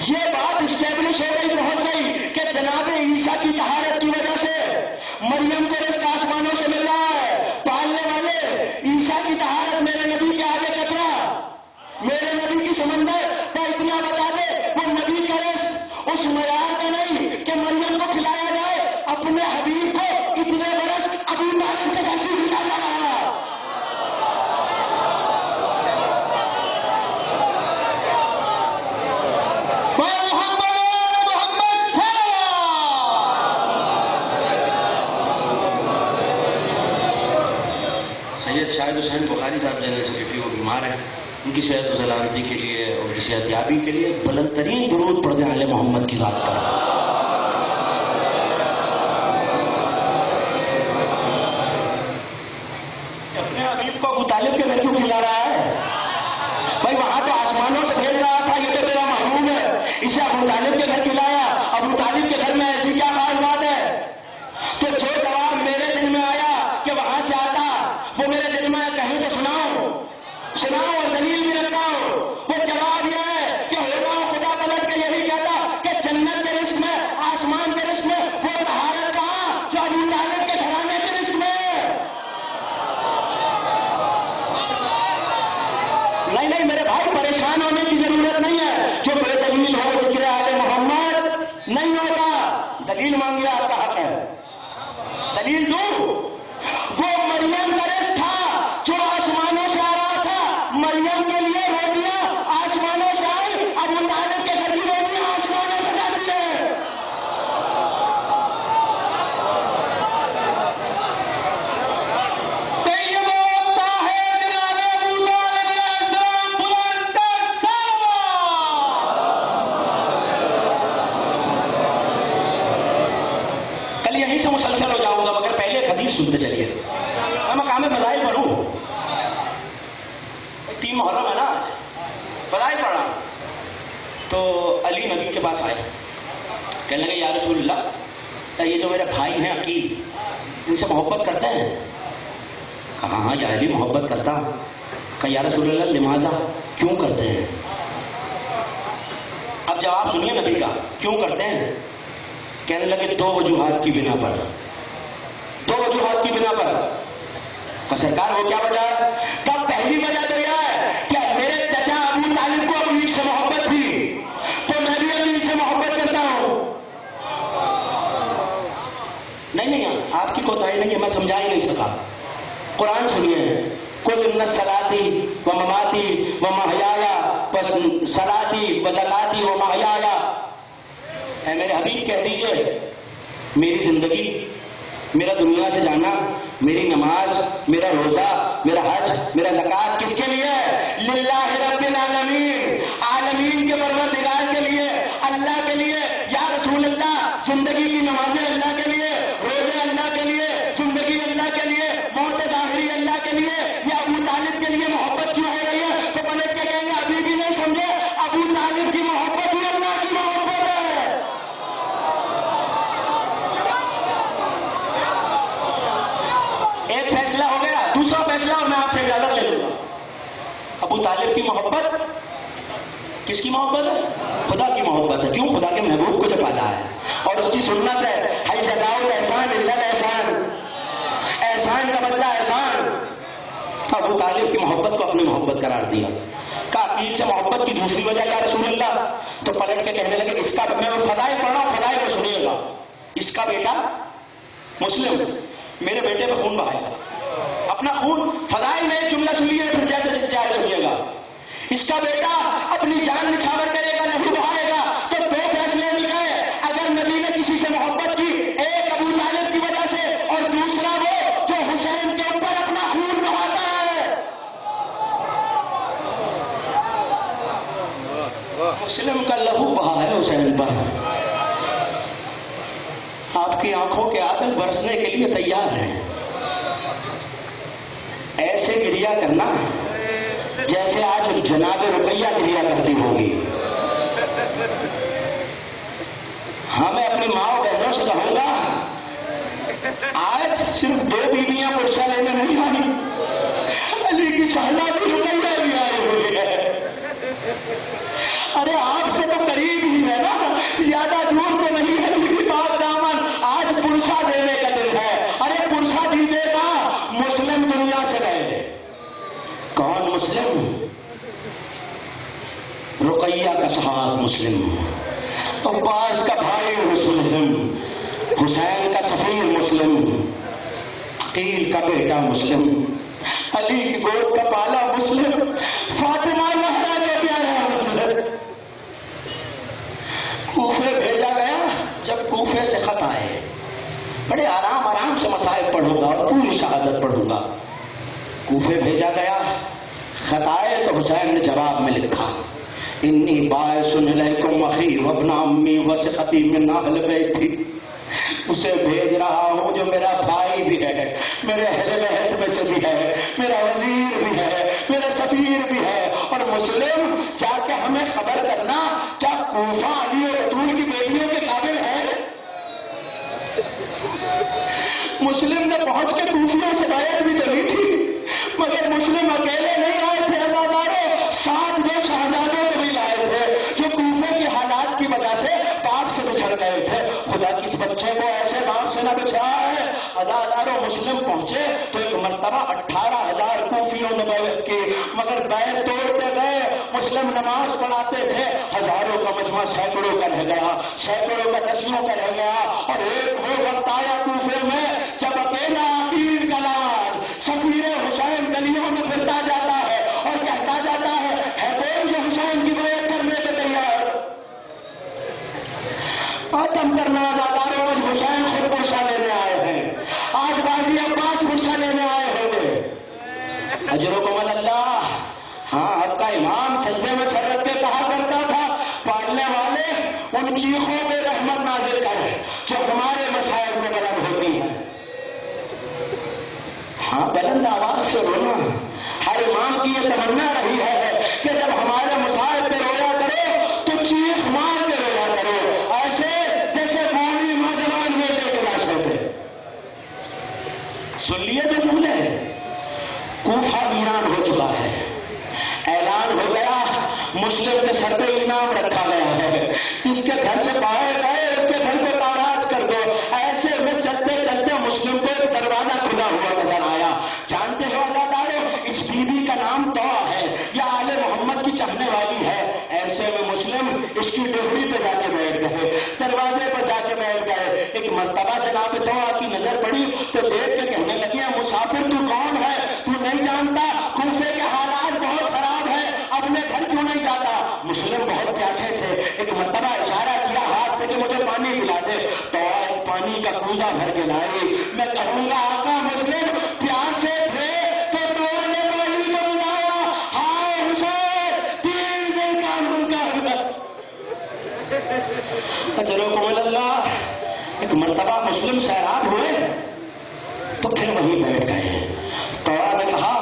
یہ بات اسٹیبلش ہو گئی, پہنچ گئی کہ جناب عیسیٰ کی طہارت کی وجہ سے مریم کو رزق آسمانوں سے مل رہا ہے. پالنے والے قاری صاحب جنرل سیکرٹری وہ بیمار ہیں، ان کی صحت و سلامتی کے لیے، ان کی صحت یابی کے لیے بلند ترین درود پڑھ دیں آل محمد کی ذات پر. اپنے حبیب کو ابو طالب کے گھر کیوں کھلا رہا ہے بھائی؟ وہاں تو آسمانوں سے بھیج رہا تھا، یہ تو میرا محبوب ہے، اسے ابو طالب کے گھر کھلایا. ابو طالب کے گھر میں ایسی کیا خاص بات ہے؟ تو جو جواب میرے دل میں آیا کہ وہاں سے آتا، وہ میرے دل میں کہیں تو سناؤ اور دلیل بھی رکھاؤ. وہ جواب یہ ہے کہ ہوگا خدا پلٹ کے یہی کہتا کہ جنت کے رزق میں، آسمان کے رزق میں وہ طہارت کہاں جو ابو طالب کے گھرانے کے رزق میں. نہیں میرے بھائی، پریشان ہونے کی ضرورت نہیں ہے. جو بے دلیل ہو ذکر آل محمد نہیں ہوگا. دلیل مانگیے، آپ کا حق ہے، دلیل دوں. وہ مریم کا رزق تھا جو آسمانوں سے آ رہا تھا، مریم کے لیے روٹیاں آسمانوں سے آئی، ابو طالب کے گھر کی روٹیاں آسمانوں سے جاتی ہے. کل یہیں سے مسلسل ہو جاؤں گا، مگر پہلے ایک حدیث سنتے چلیے. میں مقام فضائل پڑھوں، 3 محرم ہے نا، فضائل پڑھ رہا ہوں. تو علی نبی کے پاس آئے، کہنے لگے یا رسول اللہ، یہ جو میرے بھائی ہیں عقیل، ان سے محبت کرتے ہیں؟ کہا ہاں یا علی محبت کرتا. کہا یا رسول اللہ لماذا، کیوں کرتے ہیں؟ اب جواب سنیے نبی کا، کیوں کرتے ہیں؟ کہنے لگے 2 وجوہات کی بنا پر. 2 وجوہات کی بنا پر. کہ سرکار وہ کیا وجہ ہے؟ کہ پہلی وجہ تو یہ ہے کہ میرے چچا ابو طالب کو امین سے محبت تھی، تو میں بھی امین سے محبت کرتا ہوں. نہیں آپ کی کوتاہی نہیں ہے، میں سمجھا ہی نہیں سکا. قرآن سنیے، قل ان صلاتی و مماتی و محیایا صلاتی و زکاتی و محیایا. اے میرے حبیب کہہ دیجئے میری زندگی، میرا دنیا سے جانا، میری نماز، میرا روزہ، میرا حج، میرا زکات کس کے لیے ہے؟ للہ رب العالمین، عالمین کے پروردگار کے لیے، اللہ کے لیے. یا رسول اللہ، زندگی کی نمازیں اللہ کے لیے، روزے اللہ کے لیے، زندگی اللہ کے لیے، موت ظاہری اللہ کے لیے، یا ابو طالب کے لیے محبت کیوں ہو رہی ہے؟ تو پلٹ کے کہیں گے ابھی بھی نہیں سمجھے، ابو طالب کی محبت بھی اللہ کی محبت ہے. ایک فیصلہ ہو گیا. دوسرا فیصلہ، اور میں آپ سے اجازت لے لوں گا. ابو طالب کی محبت کس کی محبت ہے؟ خدا کی محبت ہے. کیوں؟ خدا کے محبوب کو جو پالا ہے، اور اس کی سنت ہے حی جزاء الاحسان الا الاحسان، احسان کا بدلہ احسان. ابو طالب کی محبت کو اپنی محبت قرار دیا. کہ عقیل سے محبت کی دوسری وجہ یا رسول اللہ؟ تو پلٹ کے کہنے لگے اس کا، میں فضائل پڑھ رہا ہوں، فضائل کو سنیے گا. اس کا بیٹا مسلم میرے بیٹے پہ خون بہائے گا، اپنا خون. فضائل میں ایک جملہ سنیے، پھر جیسے چاہے سنیے گا. اس کا بیٹا اپنی جان نچھاور کرے گا، لہو بہائے گا. تو 2 فیصلے مل گئے. اگر نبی نے کسی سے محبت کی، ایک ابو طالب کی وجہ سے، اور دوسرا وہ جو حسین کے اوپر اپنا خون بہاتا ہے. مسلم کا لہو بہا ہے حسین پر. آپ کی آنکھوں کے آنسو برسنے کے لیے تیار ہیں. ایسے گریا کرنا جیسے آج جناب رقیہ گریا کرتی ہوگی. ہاں میں اپنی ماں اور بہنوں سے کہوں گا، آج صرف 2 بیویاں پرسہ لینے نہیں آئی، علی کی شہزادی رقیہ بھی آئی ہوئی ہے. ارے آپ سے تو قریب ہی ہے نا، زیادہ دور تو نہیں ہے. پاک دامن آج پرسہ دینے کا دن ہے. ارے پرسہ دیجیے گا. مسلم دنیا سے گئے. کون مسلم؟ رقیہ کا صحاب مسلم، عباس کا بھائی مسلم، حسین کا سفیر مسلم، عقیل کا بیٹا مسلم، علی کی گود کا پالا مسلم، فاطمہ زہرا کے پیارا مسلم. کوفے بھیجا گیا. جب کوفے سے خط آئے، بڑے آرام سے مسائل پڑھوں گا اور پوری شہادت پڑھوں گا. کوفے بھیجا گیا. خطائے تو حسین نے جواب میں لکھا انی باعث الیکم اخی وابن امی وثقتی من اہل بیتی. اسے بھیج رہا ہوں جو میرا بھائی بھی ہے, میرے اہل بیت میں سے بھی ہے, میرا وزیر بھی ہے, میرا سفیر بھی ہے. اور مسلم جا کے ہمیں خبر کرنا کیا کوفہ علی اور بطول کی بیٹیوں کے قابل ہے؟ مسلم نے پہنچ کے کوفیوں سے بیعت بھی تو لی تھی, مگر مسلم اکیلے نہیں آئے تھے عزاداروں, ساتھ دو شہزادوں کو بھی لائے تھے جو کوفے کی حالات کی وجہ سے باپ سے بچھڑ گئے تھے. خدا کس بچے کو ایسے باپ سے نہ بچھڑا ہے. عزاداروں مسلم پہنچے تو ایک مرتبہ 18,000 کوفیوں نے بیعت کی, مگر بیعت توڑتے گئے. مسلم نماز پڑھاتے تھے, ہزاروں کا مجمع سینکڑوں کا رہ گیا, سینکڑوں کا دسیوں کا رہ گیا. اور ایک وہ وقت آیا کوفے میں جب اکیلا امیر کا لال سفیر حسین گلیوں میں پھرتا جاتا ہے اور کہتا جاتا ہے کوئی جو حسین کی بیعت کرنے پہ تیار. آتم کرنا عزاداروں, آج حسین خود پرسہ لینے آئے ہیں, آج غازی عباس پرسہ لینے آئے ہوں گے. اجرکم اللہ. ہاں آپ کا امام سجدے میں سر رکھ کے کہا کرتا تھا پڑھنے والے ان چیخوں پہ رحمت نازل کرے جو ہمارے مسائل میں بلند ہوتی ہیں. ہاں بلند آواز سے رونا ہر امام کی یہ تمنا رہی ہے کہ جب ہمارے مسائل پہ رویا کرو تو چیخ مار کے رویا کرو, ایسے جیسے بوڑھی نوجوان بیٹے کے لاشوں پہ. سن لیے تو جملے, کوفہ ویران ہو چکا ہے, اعلان ہو گیا مسلم کے سر پہ انعام رکھا گیا ہے, جس کے گھر سے باہر گئے اس کے گھر پہ تاراج کر دو. ایسے میں چلتے چلتے مسلم کو ایک دروازہ کھلا ہوا نظر آیا. جانتے ہو عزاداروں اس بیوی کا نام طوع ہے, یہ آل محمد کی چاہنے والی ہے. ایسے میں مسلم اس کی ڈوہری پہ جا کے بیٹھ گئے, دروازے پر جا کے بیٹھ گئے. ایک مرتبہ جناب طوع کی نظر پڑی تو دیکھ کے کہنے لگی مسافر تو کون ہے, تو نہیں جانتا کوفے کے حالات بہت خراب ہیں, اپنے گھر کیوں نہیں جاتا؟ مسلم بہت پیاسے تھے, ایک مرتبہ اشارہ کیا ہاتھ سے کہ مجھے پانی پلا دے. تو پانی کا کوزہ بھر کے لائی. میں کہوں گا آقا مسلم پیاسے تھے تو تو نے پانی کو پلایا. ہائے حسین 3 دن کا منکر. اجرکم اللہ. ایک مرتبہ مسلم سیراب ہوئے تو پھر وہیں بیٹھ گئے. تو نے کہا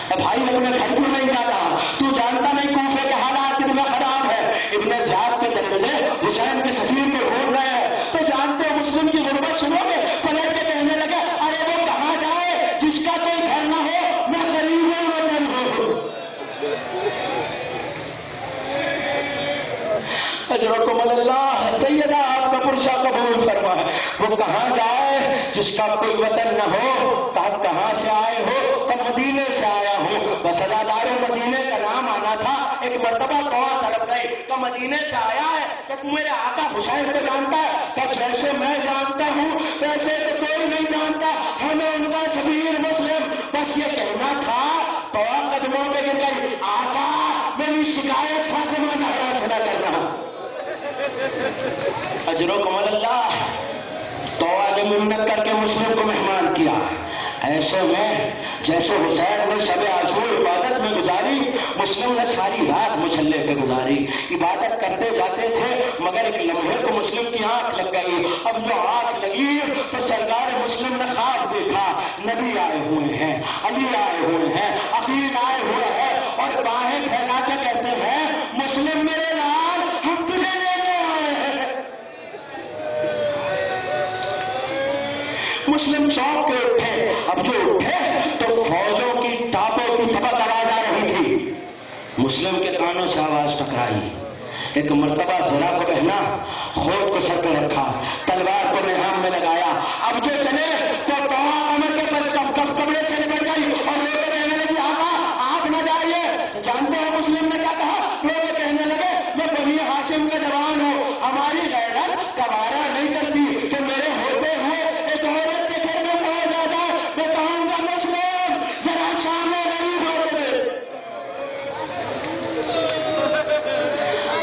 اے بھائی اپنے گھر کیوں نہیں جاتا, تو جانتا نہیں کوفے کے حالات کتنے خراب ہے. ابن زیاد کے درندے حسین کے سفیر کو ڈھونڈ رہے ہیں. تو جانتے ہو مسلم کی غربت سنو گے, پلٹ کے کہنے لگے ارے وہ کہاں جائے جس کا کوئی گھر نہ ہو, میں غریب وطن ہوں. اجرکم اللہ. سیدہ آپ کا پرچہ قبول فرما ہے. وہ کہاں جائے جس کا کوئی وطن نہ ہو. کہاں سے آئے ہو؟ کہ مدینے سے آیا ہوں. بس عزاداروں مدینے کا نام آنا تھا. ایک مرتبہ طوع تڑپ گئی کہ مدینے سے آیا ہے کہ تو میرے آقا حسین کو جانتا ہے؟ کہ جیسے میں جانتا ہوں ویسے تو کوئی نہیں جانتا, ہمیں ان کا سفیر مسلم. بس یہ کہنا تھا. طوع قدموں پہ گر گئی, آقا میری شکایت فاطمہ زہرا سے نہ کرنا. اجرکم اللہ. طوع نے منت کر کے مسلم کو مہمان کیا. ایسے میں جیسے حسین نے شب عاشور عبادت میں گزاری, مسلم نے ساری رات مصلی پہ گزاری. عبادت کرتے جاتے تھے مگر ایک لمحے کو مسلم کی آنکھ لگ گئی. اب جو آنکھ لگی تو سرکار مسلم نے خواب دیکھا, نبی آئے ہوئے ہیں, علی آئے ہوئے ہیں, عقیل آئے ہوئے ہیں, اور باہیں پھیلا کے کہتے ہیں مسلم میرے لال ہم تجھے لینے آئے ہیں. مسلم چوک پہ اٹھے. اب جو اٹھے تو فوجوں کی ٹاپوں کی تھپک آواز آ رہی تھی. مسلم کے کانوں سے آواز ٹکرائی. ایک مرتبہ زرا کو پہنا, خود کو سر پہ رکھا, تلوار کو نہام میں لگایا. اب جو چلے تو عمر کے کپڑے سے لپٹ گئی اور لوگ کہنے لگی آقا آپ نہ جائیے. جانتے ہو مسلم نے کیا کہا؟ لوگ کہنے لگے میں بنی ہاشم کا جوان ہوں, ہماری غیرت گوارا نہیں کرتی کہ میرے ہوتے ہوئے ایک عورت کے گھر میں فوج آ جائے. میں کہوں گا مسلم ذرا سامنے غریب ہوتے.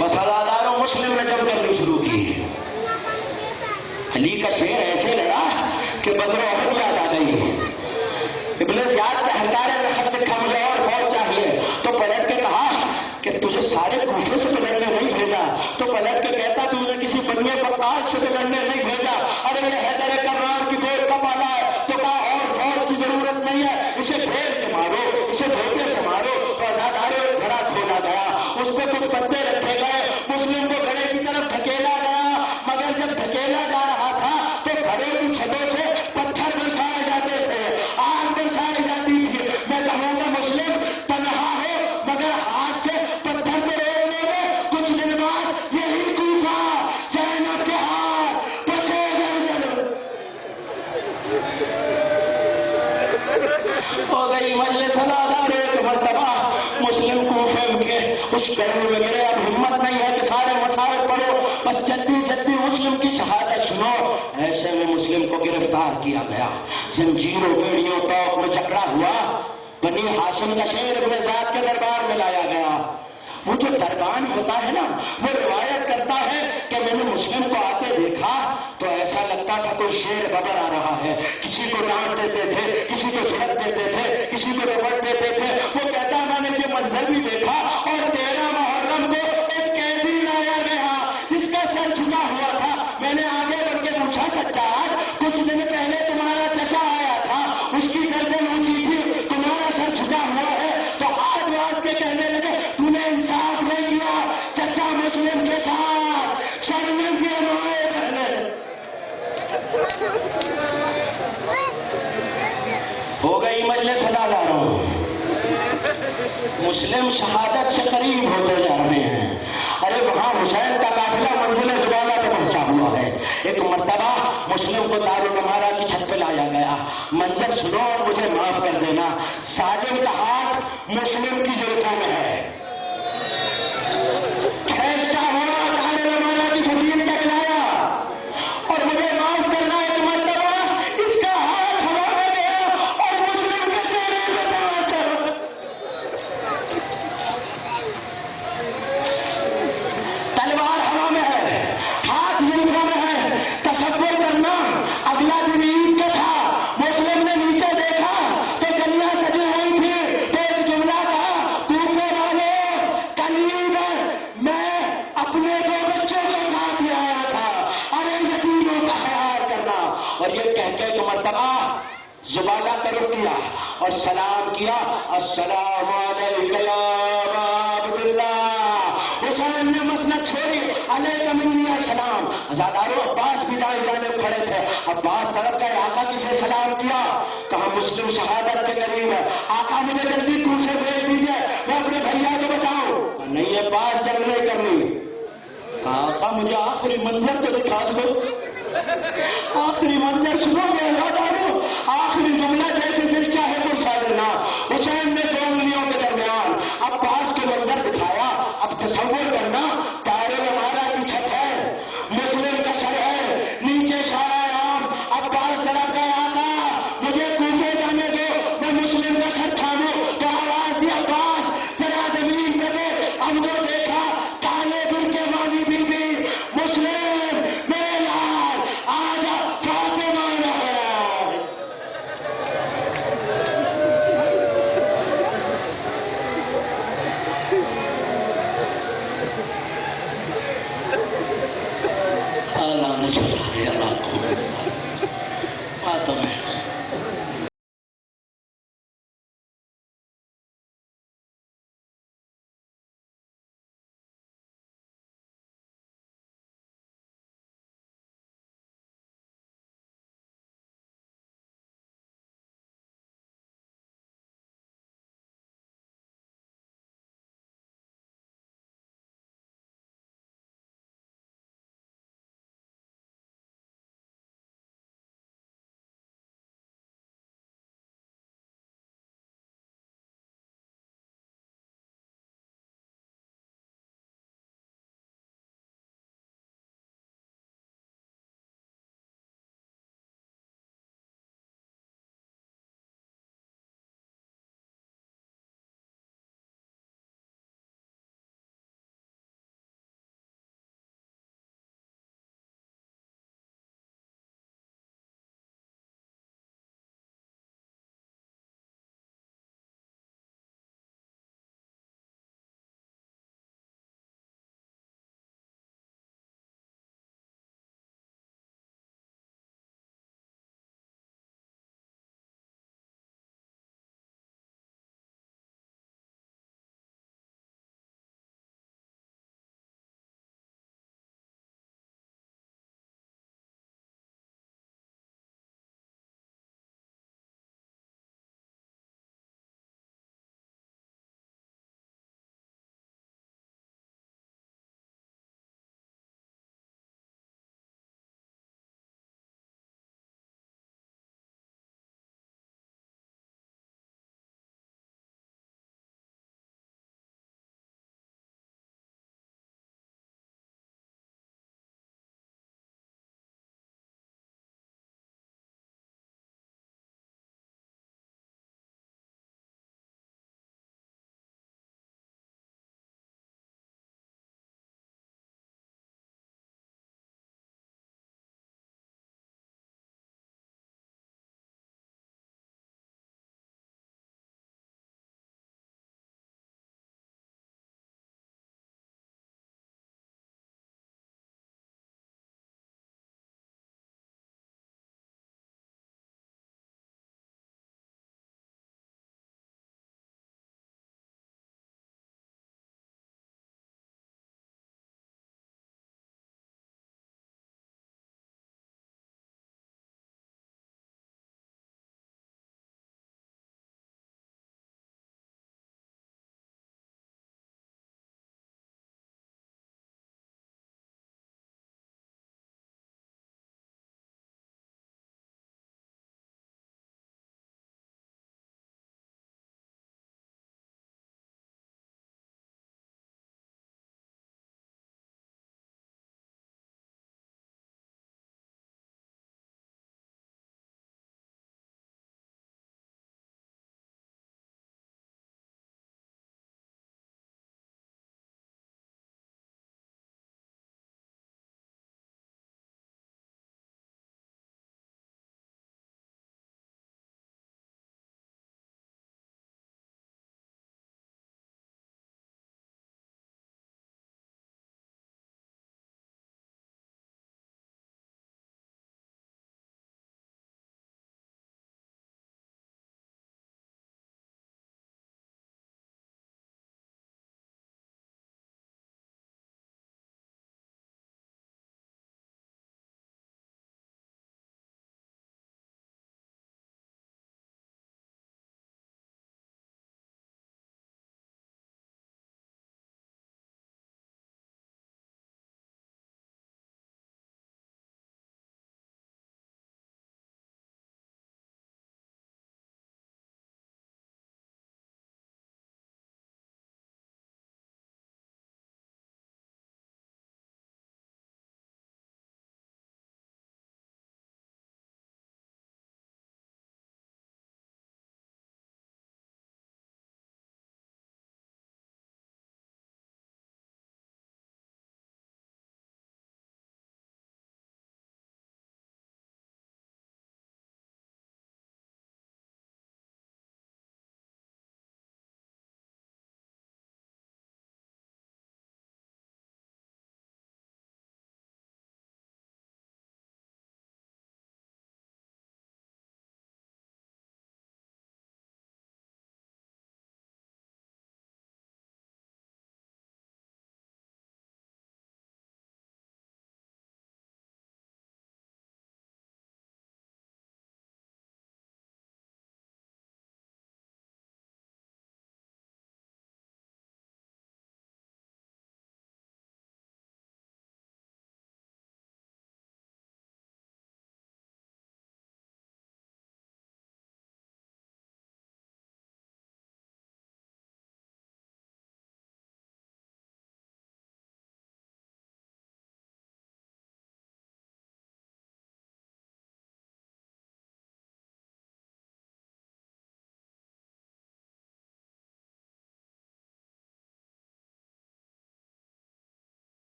بس عزاداروں مسلم نے جنگ کرنی شروع کی. علی کا شیر ایسے لڑا کہ بدر احد یاد آ گئی. ابن زیاد کے ہنکارے میں سارے کوفے سے تو لڑنے نہیں بھیجا، تو پلٹ کے کہتا تو نے کسی بنی بغداد سے تو لڑنے نہیں بھیجا، ارے یہ حیدر کرار کی گود کا پالا ہے، تو کہا اور فوج کی ضرورت نہیں ہے، اسے پھیر کے مارو، اسے دھوکے سے مارو۔ تو آزاداروں ایک گھڑا کھولا گیا، اس پہ کچھ پتے رکھے گئے، مسلم کو گھڑے کی طرف دھکیلا گیا، مگر جب دھکیلا جا رہا تھا تو گھڑے کی چھتوں سے پتھر برسائے جاتے تھے، آگ برسائی جاتی تھی۔ میں کہوں گا مسلم تنہا ہو مگر ہاتھ سے پتھر کو روکنے میں کچھ دن بعد یہی کوفہ زینب کے ہاتھ پسے گئے۔ ہو گئی مجلس ادادار، ایک مرتبہ مسلم کوفے کے اس گڑھے میں گرے، اب ہمت نہیں ہے کہ سارے مسائل پڑھو، بس جدی جدی مسلم کی شہادت سنو۔ ایسے میں مسلم کو گرفتار کیا گیا، زنجیروں بیڑیوں توق میں جکڑا ہوا، بنی ہاشم کا شیر ابن ذات کے دربار میں لایا گیا۔ وہ جو دربان ہوتا ہے نا، وہ روایت کرتا ہے کہ میں نے مسلم کو آتے دیکھا تو ایسا لگتا تھا کوئی شیر ببر آ رہا ہے، کسی کو ڈانٹ دیتے تھے، کسی کو جھڑک دیتے تھے، کسی کو ڈپٹ دیتے تھے۔ وہ کہتا میں نے یہ منظر بھی دیکھا، اور 13 محرم کو ایک قیدی لایا گیا جس کا سر جھکا ہوا تھا۔ میں نے آگے بڑھ کے پوچھا سجاد کچھ دن پہلے تمہارا چچا آیا تھا، اس کی گردن اونچی تھی، تمہارا سر جھکا ہوا ہے، تو آج بات کے کہنے لگے تو نے انصاف نہیں کیا، چچا مسلم کے ساتھ سرمن کے روئے پہلے۔ ہو گئی مجلس اداداروں، مسلم شہادت سے قریب ہوتے جا رہے ہیں۔ ارے وہاں حسین کا قافلہ منزل زبالہ پہ پہنچا ہوا ہے۔ ایک مرتبہ مسلم کو دارالمنارہ کی چھت پہ لایا گیا، منظر سنو اور مجھے معاف کر دینا، ظالم کا ہاتھ مسلم کی زلفوں میں ہے، کھینچتا ہوا دارالمنارہ کی فصیل تک لایا، اور مجھے معاف کرنا ایک مرتبہ اس کا ہاتھ ہوا میں گیا اور مسلم کے چہرے پہ تماچا۔ تلوار ہوا میں ہے، ہاتھ زلفوں میں ہے۔ تصور کرنا اگلا دن عید کا تھا، مسلم نے نیچے دیکھا تو گلیاں سجی ہوئی تھی، تو ایک جملہ کہا کوفے والوں کل عید ہے، میں اپنے 2 بچوں کے ساتھ ہی آیا تھا، ارے یتیموں کا خیال کرنا۔ اور یہ کہہ کے ایک مرتبہ زبالہ کا رخ کیا اور سلام کیا، السلام علیکم یا ابا عبداللہ۔ حسین نے مسند چھوڑی، علیکم منی السلام۔ ازاداروں عباس بھی دائیں جانب کھڑے تھے، عباس طرف گئے، آقا کسے سلام کیا؟ کہا مسلم شہادت کے قریب ہے، آقا مجھے جلدی کوفے بھیج دیجئے، میں اپنے بھیا کو بچاؤں۔ نہیں عباس جنگ نہیں کرنی۔ کہا آقا مجھے آخری منظر تو دکھا دو، آخری منظر سنو گے ازاداروں، آخری جملہ جیسے